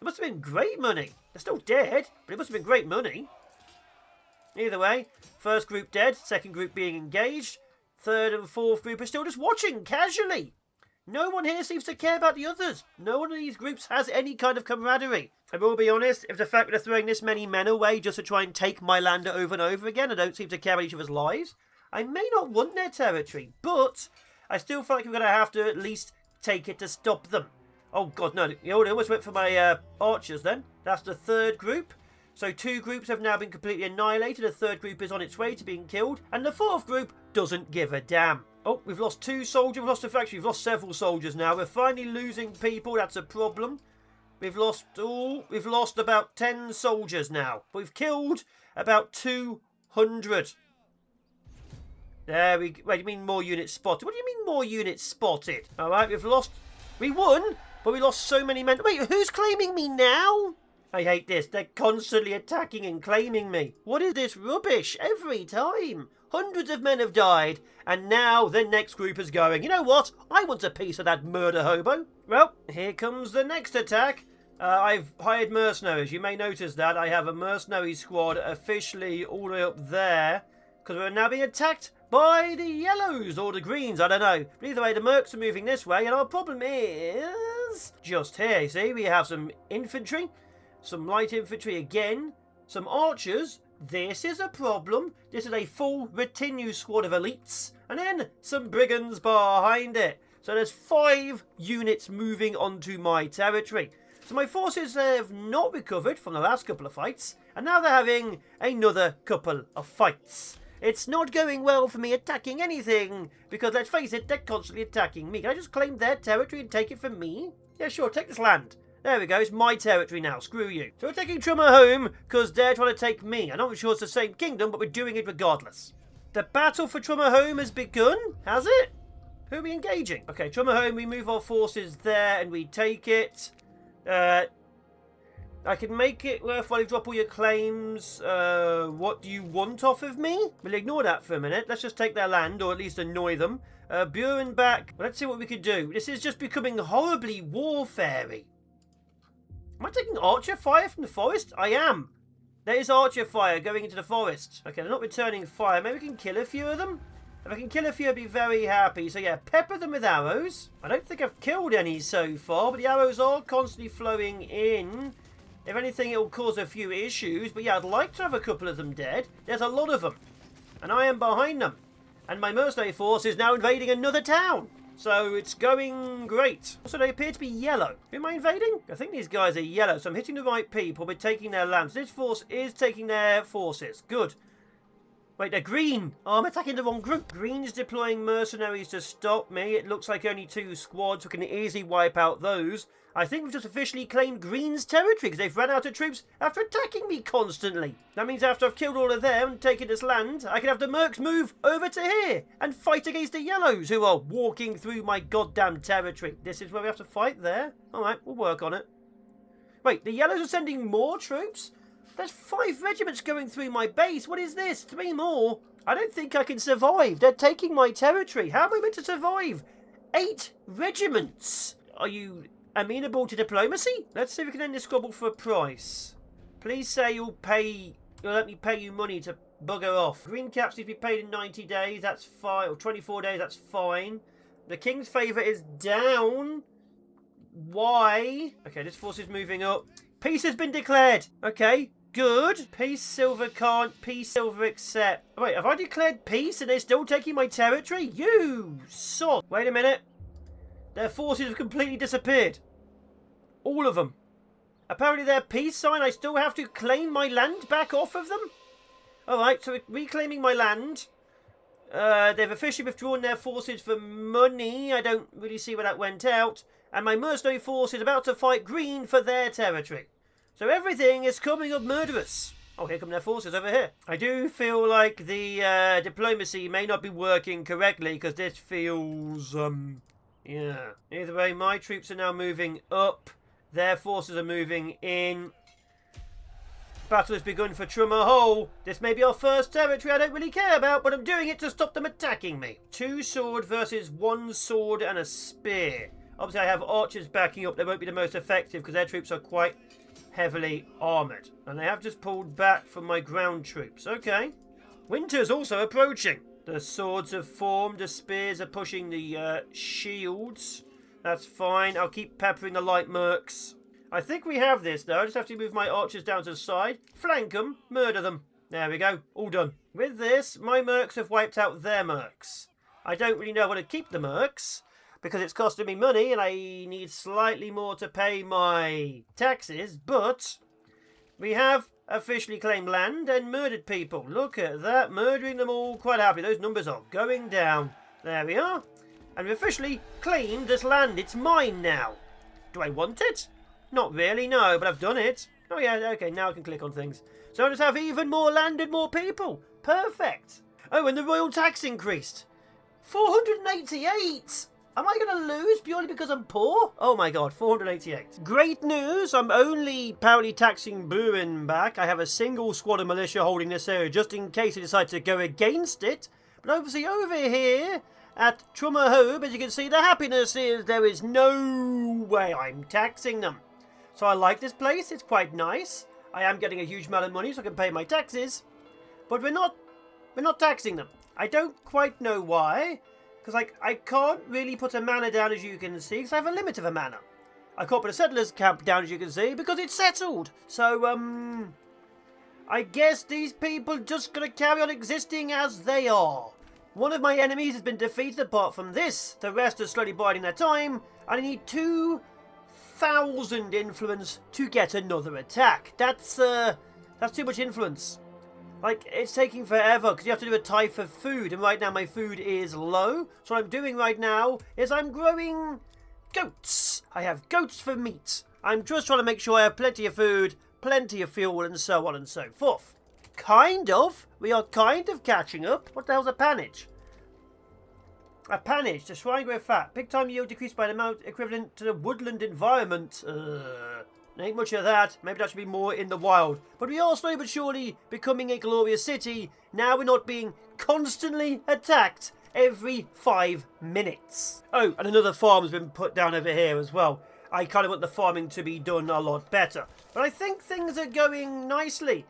it must have been great money. They're still dead, but it must have been great money. Either way, first group dead, second group being engaged, third and fourth group are still just watching casually. No one here seems to care about the others. No one of these groups has any kind of camaraderie. I will be honest, if the fact that they're throwing this many men away just to try and take my land over and over again and don't seem to care about each other's lives, I may not want their territory, but I still feel like we're going to have to at least take it to stop them. Oh god, no, they almost went for my archers then. That's the third group. So 2 groups have now been completely annihilated, a third group is on its way to being killed, and the fourth group doesn't give a damn. Oh, we've lost 2 soldiers, we've lost several soldiers now. We're finally losing people, that's a problem. We've lost about 10 soldiers now. But we've killed about 200. There we go. Wait, you mean more units spotted? What do you mean more units spotted? Alright, we won, but we lost so many men. Wait, who's claiming me now? I hate this. They're constantly attacking and claiming me. What is this rubbish? Every time. Hundreds of men have died, and now the next group is going, you know what? I want a piece of that murder hobo. Well, here comes the next attack. I've hired mercenaries. You may notice that I have a mercenary squad officially all the way up there, because we're now being attacked by the yellows or the greens, I don't know. But either way, the mercs are moving this way, and our problem is just here. You see, we have some infantry. Some light infantry again, some archers. This is a problem. This is a full retinue squad of elites, and then some brigands behind it. So there's 5 units moving onto my territory. So my forces have not recovered from the last couple of fights, and now they're having another couple of fights. It's not going well for me attacking anything, because let's face it, they're constantly attacking me. Can I just claim their territory and take it from me? Yeah, sure, take this land. There we go, it's my territory now, screw you. So we're taking Trummer home, because they're trying to take me. I'm not sure it's the same kingdom, but we're doing it regardless. The battle for Trummer home has begun, has it? Who are we engaging? Okay, Trummer home, we move our forces there, and we take it. I can make it worthwhile if you drop all your claims. What do you want off of me? We'll ignore that for a minute. Let's just take their land, or at least annoy them. Buren back. Let's see what we could do. This is just becoming horribly warfare-y. Am I taking archer fire from the forest? I am. There is archer fire going into the forest. Okay, they're not returning fire. Maybe we can kill a few of them? If I can kill a few, I'd be very happy. So yeah, pepper them with arrows. I don't think I've killed any so far, but the arrows are constantly flowing in. If anything, it'll cause a few issues. But yeah, I'd like to have a couple of them dead. There's a lot of them. And I am behind them. And my mercenary force is now invading another town. So it's going great. Also, they appear to be yellow. Who am I invading? I think these guys are yellow. So I'm hitting the right people. We're taking their lands. This force is taking their forces. Good. Wait, they're green. Oh, I'm attacking the wrong group. Green's deploying mercenaries to stop me. It looks like only 2 squads. We can easily wipe out those. I think we've just officially claimed Green's territory because they've run out of troops after attacking me constantly. That means after I've killed all of them and taken this land, I can have the Mercs move over to here and fight against the Yellows who are walking through my goddamn territory. This is where we have to fight there. Alright, we'll work on it. Wait, the Yellows are sending more troops? There's 5 regiments going through my base. What is this? 3 more? I don't think I can survive. They're taking my territory. How am I meant to survive? 8 regiments. Are you amenable to diplomacy? Let's see if we can end this squabble for a price. Please say you'll let me pay you money to bugger off. Green caps need to be paid in 90 days. That's fine. Or 24 days. That's fine. The king's favour is down. Why? Okay, this force is moving up. Peace has been declared. Okay. Good. Peace, silver can't. Peace, silver accept. Wait, have I declared peace and they're still taking my territory? You sod. Wait a minute. Their forces have completely disappeared. All of them. Apparently their peace sign, I still have to claim my land back off of them? Alright, so reclaiming my land. They've officially withdrawn their forces for money. I don't really see where that went out. And my mercenary force is about to fight Green for their territory. So everything is coming up murderous. Oh, here come their forces over here. I do feel like the diplomacy may not be working correctly because this feels, yeah. Either way, my troops are now moving up. Their forces are moving in. Battle has begun for Trummer Hole. This may be our first territory I don't really care about, but I'm doing it to stop them attacking me. 2 sword versus 1 sword and a spear. Obviously, I have archers backing up. They won't be the most effective because their troops are quite heavily armoured. And they have just pulled back from my ground troops. Okay. Winter's also approaching. The swords have formed. The spears are pushing the shields. That's fine. I'll keep peppering the light mercs. I think we have this, though. I just have to move my archers down to the side. Flank them. Murder them. There we go. All done. With this, my mercs have wiped out their mercs. I don't really know how to keep the mercs, because it's costing me money and I need slightly more to pay my taxes, but we have officially claimed land and murdered people. Look at that, murdering them all quite happy. Those numbers are going down. There we are. And we officially claimed this land. It's mine now. Do I want it? Not really, no, but I've done it. Oh yeah, okay, now I can click on things. So I just have even more land and more people. Perfect. Oh, and the royal tax increased. 488! Am I going to lose purely because I'm poor? Oh my god, 488. Great news, I'm only apparently taxing Burin back. I have a single squad of militia holding this area just in case they decide to go against it. But obviously over here at Trummer Home, as you can see, the happiness is there is no way I'm taxing them. So I like this place, it's quite nice. I am getting a huge amount of money so I can pay my taxes. But we're not taxing them. I don't quite know why. Because, like, I can't really put a manor down, as you can see, because I have a limit of a manor. I can't put a settlers camp down, as you can see, because it's settled. So, I guess these people just gonna carry on existing as they are. One of my enemies has been defeated apart from this. The rest are slowly biding their time. And I need 2,000 influence to get another attack. That's too much influence. Like, it's taking forever because you have to do a type for food, and right now my food is low. So what I'm doing right now is I'm growing goats. I have goats for meat. I'm just trying to make sure I have plenty of food, plenty of fuel, and so on and so forth. Kind of. We are kind of catching up. What the hell's a panage? A panage. The shrine grow fat. Pig time yield decreased by an amount equivalent to the woodland environment. Ain't much of that. Maybe that should be more in the wild. But we are slowly but surely becoming a glorious city. Now we're not being constantly attacked every 5 minutes. Oh, and another farm has been put down over here as well. I kind of want the farming to be done a lot better. But I think things are going nicely.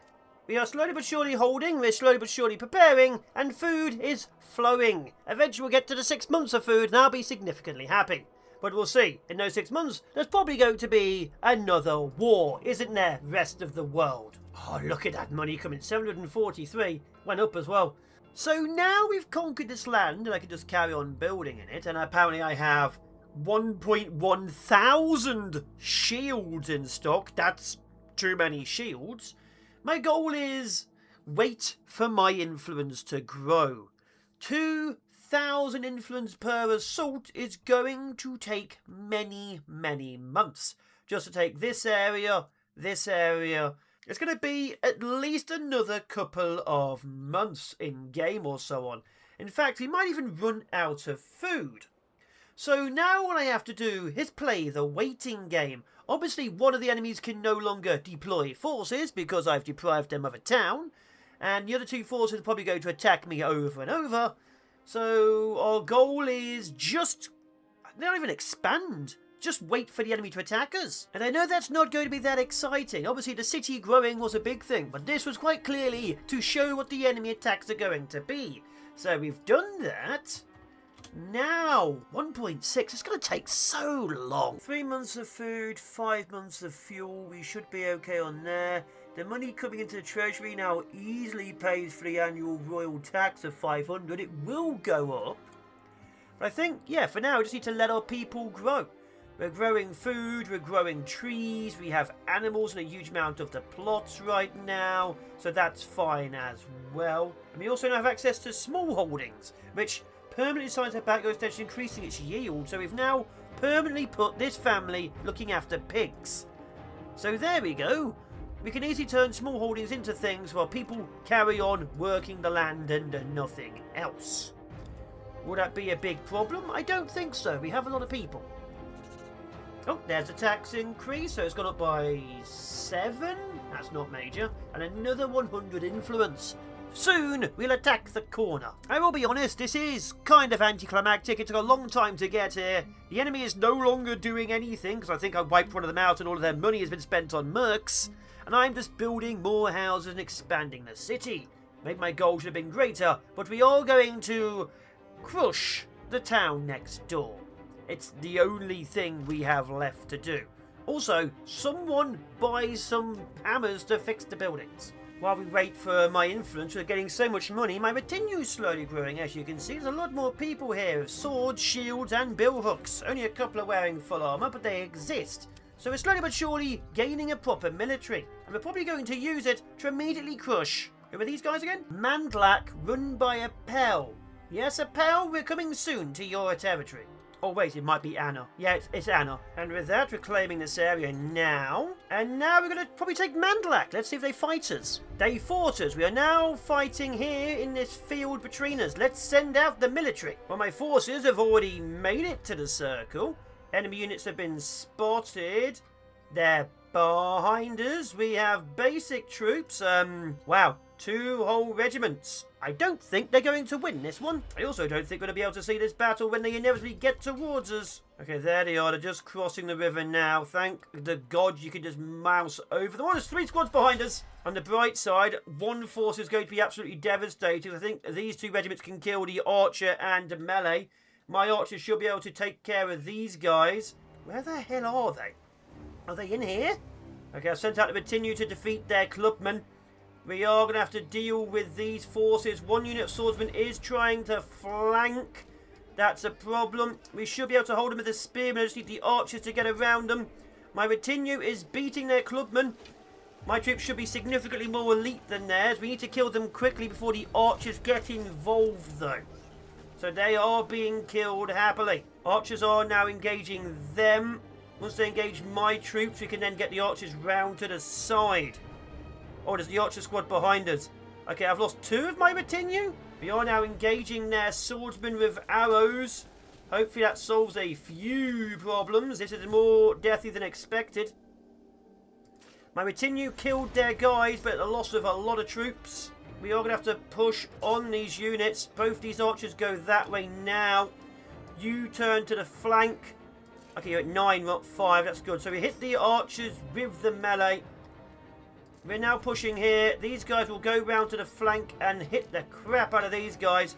We are slowly but surely holding, we're slowly but surely preparing, and food is flowing. Eventually we'll get to the 6 months of food and I'll be significantly happy. But we'll see. In those 6 months, there's probably going to be another war, isn't there, rest of the world? Oh, look at that money coming. 743 went up as well. So now we've conquered this land, and I can just carry on building in it, and apparently I have 1.1 thousand shields in stock. That's too many shields. My goal is wait for my influence to grow. 2,000 influence per assault is going to take many, many months. Just to take this area, this area. It's going to be at least another couple of months in game or so on. In fact, we might even run out of food. So now what I have to do is play the waiting game. Obviously, one of the enemies can no longer deploy forces because I've deprived them of a town. And the other two forces are probably going to attack me over and over. So our goal is just... they don't even expand. Just wait for the enemy to attack us. And I know that's not going to be that exciting. Obviously, the city growing was a big thing. But this was quite clearly to show what the enemy attacks are going to be. So we've done that. Now, 1.6, it's going to take so long. 3 months of food, 5 months of fuel, we should be okay on there. The money coming into the treasury now easily pays for the annual royal tax of 500. It will go up. But I think, yeah, for now, we just need to let our people grow. We're growing food, we're growing trees, we have animals in a huge amount of the plots right now, so that's fine as well. And we also now have access to small holdings, which permanently signs our back extension, increasing its yield. So we've now permanently put this family looking after pigs. So there we go. We can easily turn small holdings into things while people carry on working the land and nothing else. Would that be a big problem? I don't think so. We have a lot of people. Oh, there's a tax increase, so it's gone up by 7. That's not major. And another 100 influence. Soon, we'll attack the corner. I will be honest, this is kind of anticlimactic. It took a long time to get here. The enemy is no longer doing anything, because I think I wiped one of them out and all of their money has been spent on mercs. And I'm just building more houses and expanding the city. Maybe my goal should have been greater, but we are going to crush the town next door. It's the only thing we have left to do. Also, someone buys some hammers to fix the buildings. While we wait for my influence, we're getting so much money, my retinue is slowly growing. As you can see, there's a lot more people here with swords, shields and billhooks. Only a couple are wearing full armour, but they exist. So we're slowly but surely gaining a proper military. And we're probably going to use it to immediately crush... who are these guys again? Mandlak, run by a Pell. Yes, a Pell, we're coming soon to your territory. Oh wait, it might be Anna. Yeah, it's Anna. And with that, we're claiming this area now. And now we're going to probably take Mandalak. Let's see if they fight us. They fought us. We are now fighting here in this field between us. Let's send out the military. Well, my forces have already made it to the circle. Enemy units have been spotted. They're behind us. We have basic troops. Wow. 2 whole regiments. I don't think they're going to win this one. I also don't think we're going to be able to see this battle when they inevitably get towards us. Okay, there they are. They're just crossing the river now. Thank the God you can just mouse over them. Oh, there's 3 squads behind us. On the bright side, one force is going to be absolutely devastated. I think these 2 regiments can kill the archer and melee. My archers should be able to take care of these guys. Where the hell are they? Are they in here? Okay, I've sent out the retinue to defeat their clubmen. We are going to have to deal with these forces. 1 unit of swordsmen is trying to flank. That's a problem. We should be able to hold them with the spearmen. I just need the archers to get around them. My retinue is beating their clubmen. My troops should be significantly more elite than theirs. We need to kill them quickly before the archers get involved, though. So they are being killed happily. Archers are now engaging them. Once they engage my troops, we can then get the archers round to the side. Oh, there's the archer squad behind us. Okay, I've lost 2 of my retinue. We are now engaging their swordsmen with arrows. Hopefully that solves a few problems. This is more deathy than expected. My retinue killed their guys, but at the loss of a lot of troops. We are going to have to push on these units. Both these archers go that way now. You turn to the flank. Okay, you're at 9, not 5. That's good. So we hit the archers with the melee. We're now pushing here. These guys will go round to the flank and hit the crap out of these guys.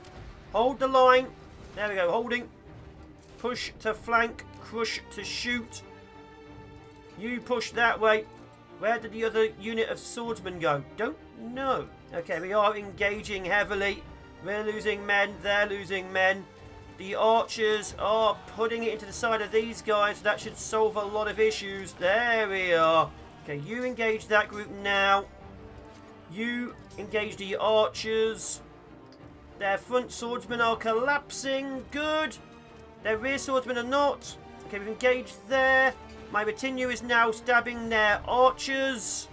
Hold the line. There we go, holding. Push to flank. Crush to shoot. You push that way. Where did the other unit of swordsmen go? Don't know. Okay, we are engaging heavily. We're losing men. They're losing men. The archers are putting it into the side of these guys. That should solve a lot of issues. There we are. Okay, you engage that group now. You engage the archers. Their front swordsmen are collapsing. Good. Their rear swordsmen are not. Okay, we've engaged there. My retinue is now stabbing their archers.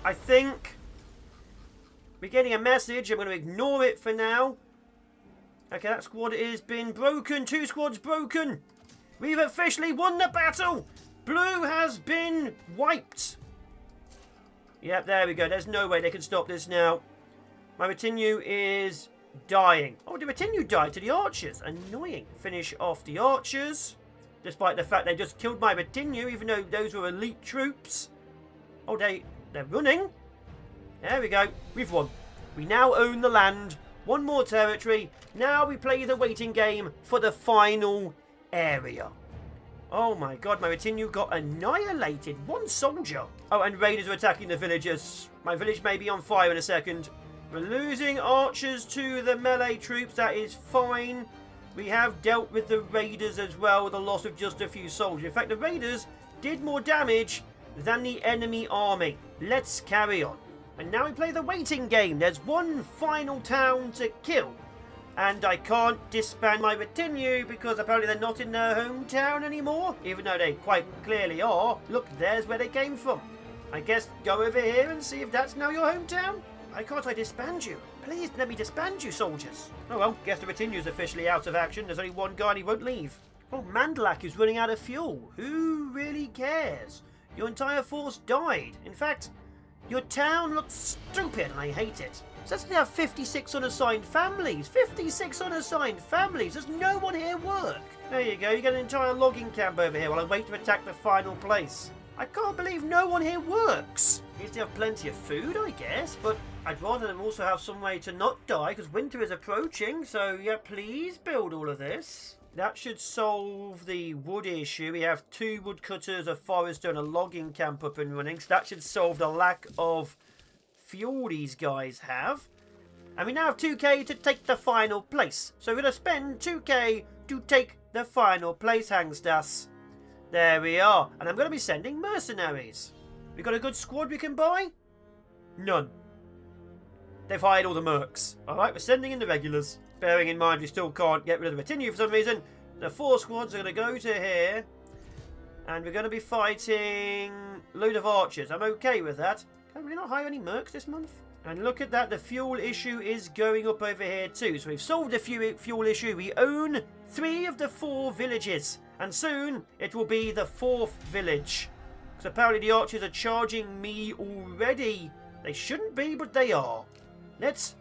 I think. We're getting a message. I'm going to ignore it for now. Okay, that squad has been broken. 2 squads broken. We've officially won the battle. Blue has been wiped. Yep, there we go. There's no way they can stop this now. My retinue is dying. Oh, the retinue died to the archers. Annoying. Finish off the archers. Despite the fact they just killed my retinue, even though those were elite troops. Oh, they're running. There we go. We've won. We now own the land. 1 more territory. Now we play the waiting game for the final area. Oh my god, my retinue got annihilated. 1 soldier. Oh, and raiders are attacking the villagers. My village may be on fire in a second. We're losing archers to the melee troops. That is fine. We have dealt with the raiders as well, with a loss of just a few soldiers. In fact, the raiders did more damage than the enemy army. Let's carry on. And now we play the waiting game. There's 1 final town to kill. And I can't disband my retinue because apparently they're not in their hometown anymore. Even though they quite clearly are. Look, there's where they came from. I guess go over here and see if that's now your hometown. Why can't I disband you? Please let me disband you, soldiers. Oh well, guess the retinue's officially out of action. There's only 1 guy and he won't leave. Oh, Mandalak is running out of fuel. Who really cares? Your entire force died. In fact, your town looks stupid and I hate it. It says they have 56 unassigned families. 56 unassigned families. Does no one here work? There you go. You get an entire logging camp over here while I wait to attack the final place. I can't believe no one here works. At least they have plenty of food, I guess. But I'd rather them also have some way to not die because winter is approaching. So, yeah, please build all of this. That should solve the wood issue. We have 2 woodcutters, a forester, and a logging camp up and running. So that should solve the lack of fuel these guys have. And we now have 2k to take the final place. So we're going to spend 2k to take the final place, Hangstas. There we are. And I'm going to be sending mercenaries. We got a good squad we can buy? None. They've hired all the mercs. Alright, we're sending in the regulars. Bearing in mind we still can't get rid of the retinue for some reason. The 4 squads are going to go to here. And we're going to be fighting a load of archers. I'm okay with that. Can we not hire any mercs this month? And look at that, the fuel issue is going up over here too. So we've solved the fuel issue. We own 3 of the 4 villages. And soon it will be the 4th village. Because apparently the archers are charging me already. They shouldn't be, but they are. Let's...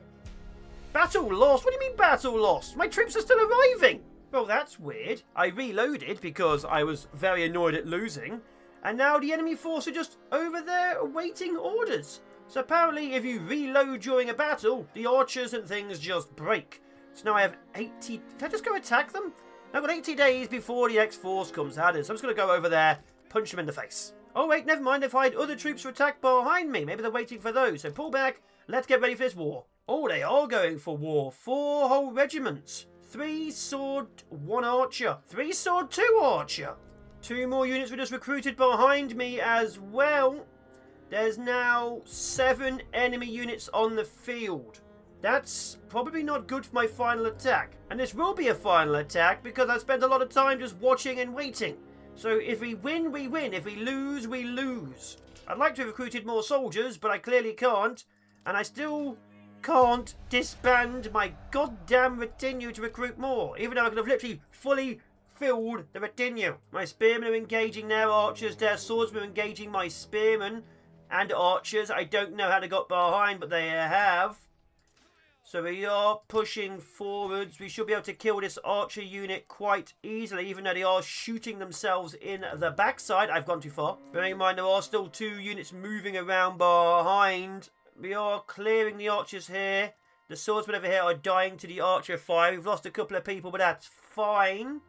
Battle lost? What do you mean battle lost? My troops are still arriving. Well, that's weird. I reloaded because I was very annoyed at losing. And now the enemy force are just over there awaiting orders. So apparently if you reload during a battle, the archers and things just break. So now I have 80... Can I just go attack them? I've got 80 days before the next force comes out. So I'm just going to go over there, punch them in the face. Oh wait, never mind. They've hired other troops to attack behind me. Maybe they're waiting for those. So pull back. Let's get ready for this war. Oh, they are going for war. 4 whole regiments. 3 sword, 1 archer. 3 sword, 2 archer. 2 more units were just recruited behind me as well. There's now 7 enemy units on the field. That's probably not good for my final attack. And this will be a final attack because I spent a lot of time just watching and waiting. So if we win, we win. If we lose, we lose. I'd like to have recruited more soldiers, but I clearly can't. And I still can't disband my goddamn retinue to recruit more. Even though I could have literally fully filled the retinue. My spearmen are engaging their archers. Their swordsmen are engaging my spearmen and archers. I don't know how they got behind, but they have. So we are pushing forwards. We should be able to kill this archer unit quite easily, even though they are shooting themselves in the backside. I've gone too far. Bearing in mind there are still 2 units moving around behind. We are clearing the archers here. The swordsmen over here are dying to the archer fire. We've lost a couple of people, but that's fine.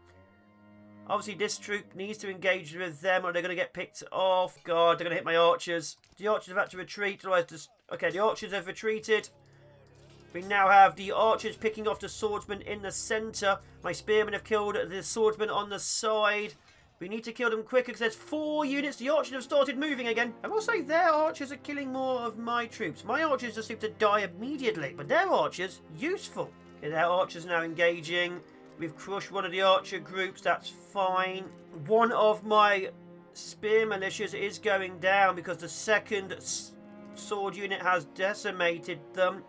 Obviously, this troop needs to engage with them or they're going to get picked off. God, they're going to hit my archers. The archers have had to retreat. Otherwise, just... Okay, the archers have retreated. We now have the archers picking off the swordsman in the centre. My spearmen have killed the swordsman on the side. We need to kill them quicker because there's 4 units. The archers have started moving again. I will say their archers are killing more of my troops. My archers just seem to die immediately, but their archers, useful. Okay, their archers now engaging. We've crushed one of the archer groups. That's fine. One of my spear militias is going down because the second sword unit has decimated them.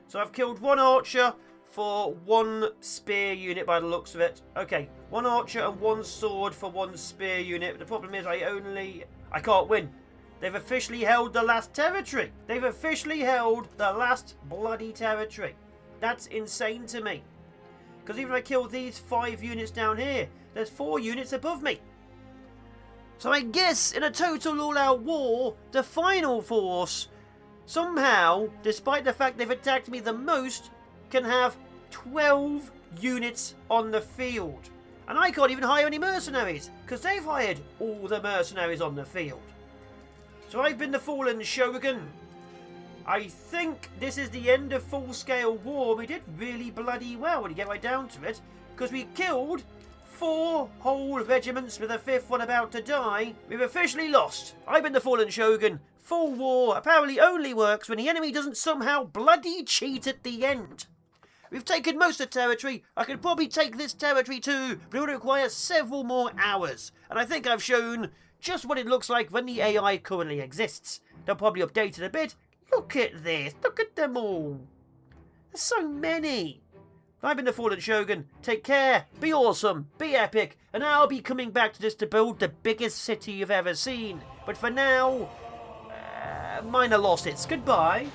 So I've killed 1 archer for 1 spear unit by the looks of it. Okay, 1 archer and 1 sword for 1 spear unit. But the problem is I can't win. They've officially held the last territory. They've officially held the last bloody territory. That's insane to me. Because even if I kill these 5 units down here, there's 4 units above me. So I guess in a total all-out war, the final force, somehow, despite the fact they've attacked me the most, can have 12 units on the field. And I can't even hire any mercenaries, because they've hired all the mercenaries on the field. So I've been the fallen shogun. I think this is the end of full-scale war. We did really bloody well when you get right down to it, because we killed 4 whole regiments with a 5th one about to die. We've officially lost. I've been the fallen shogun. Full war apparently only works when the enemy doesn't somehow bloody cheat at the end. We've taken most of the territory. I could probably take this territory too, but it would require several more hours. And I think I've shown just what it looks like when the AI currently exists. They'll probably update it a bit. Look at this. Look at them all. There's so many. I've been the Fallen Shogun. Take care. Be awesome. Be epic. And I'll be coming back to this to build the biggest city you've ever seen. But for now, minor losses. Goodbye.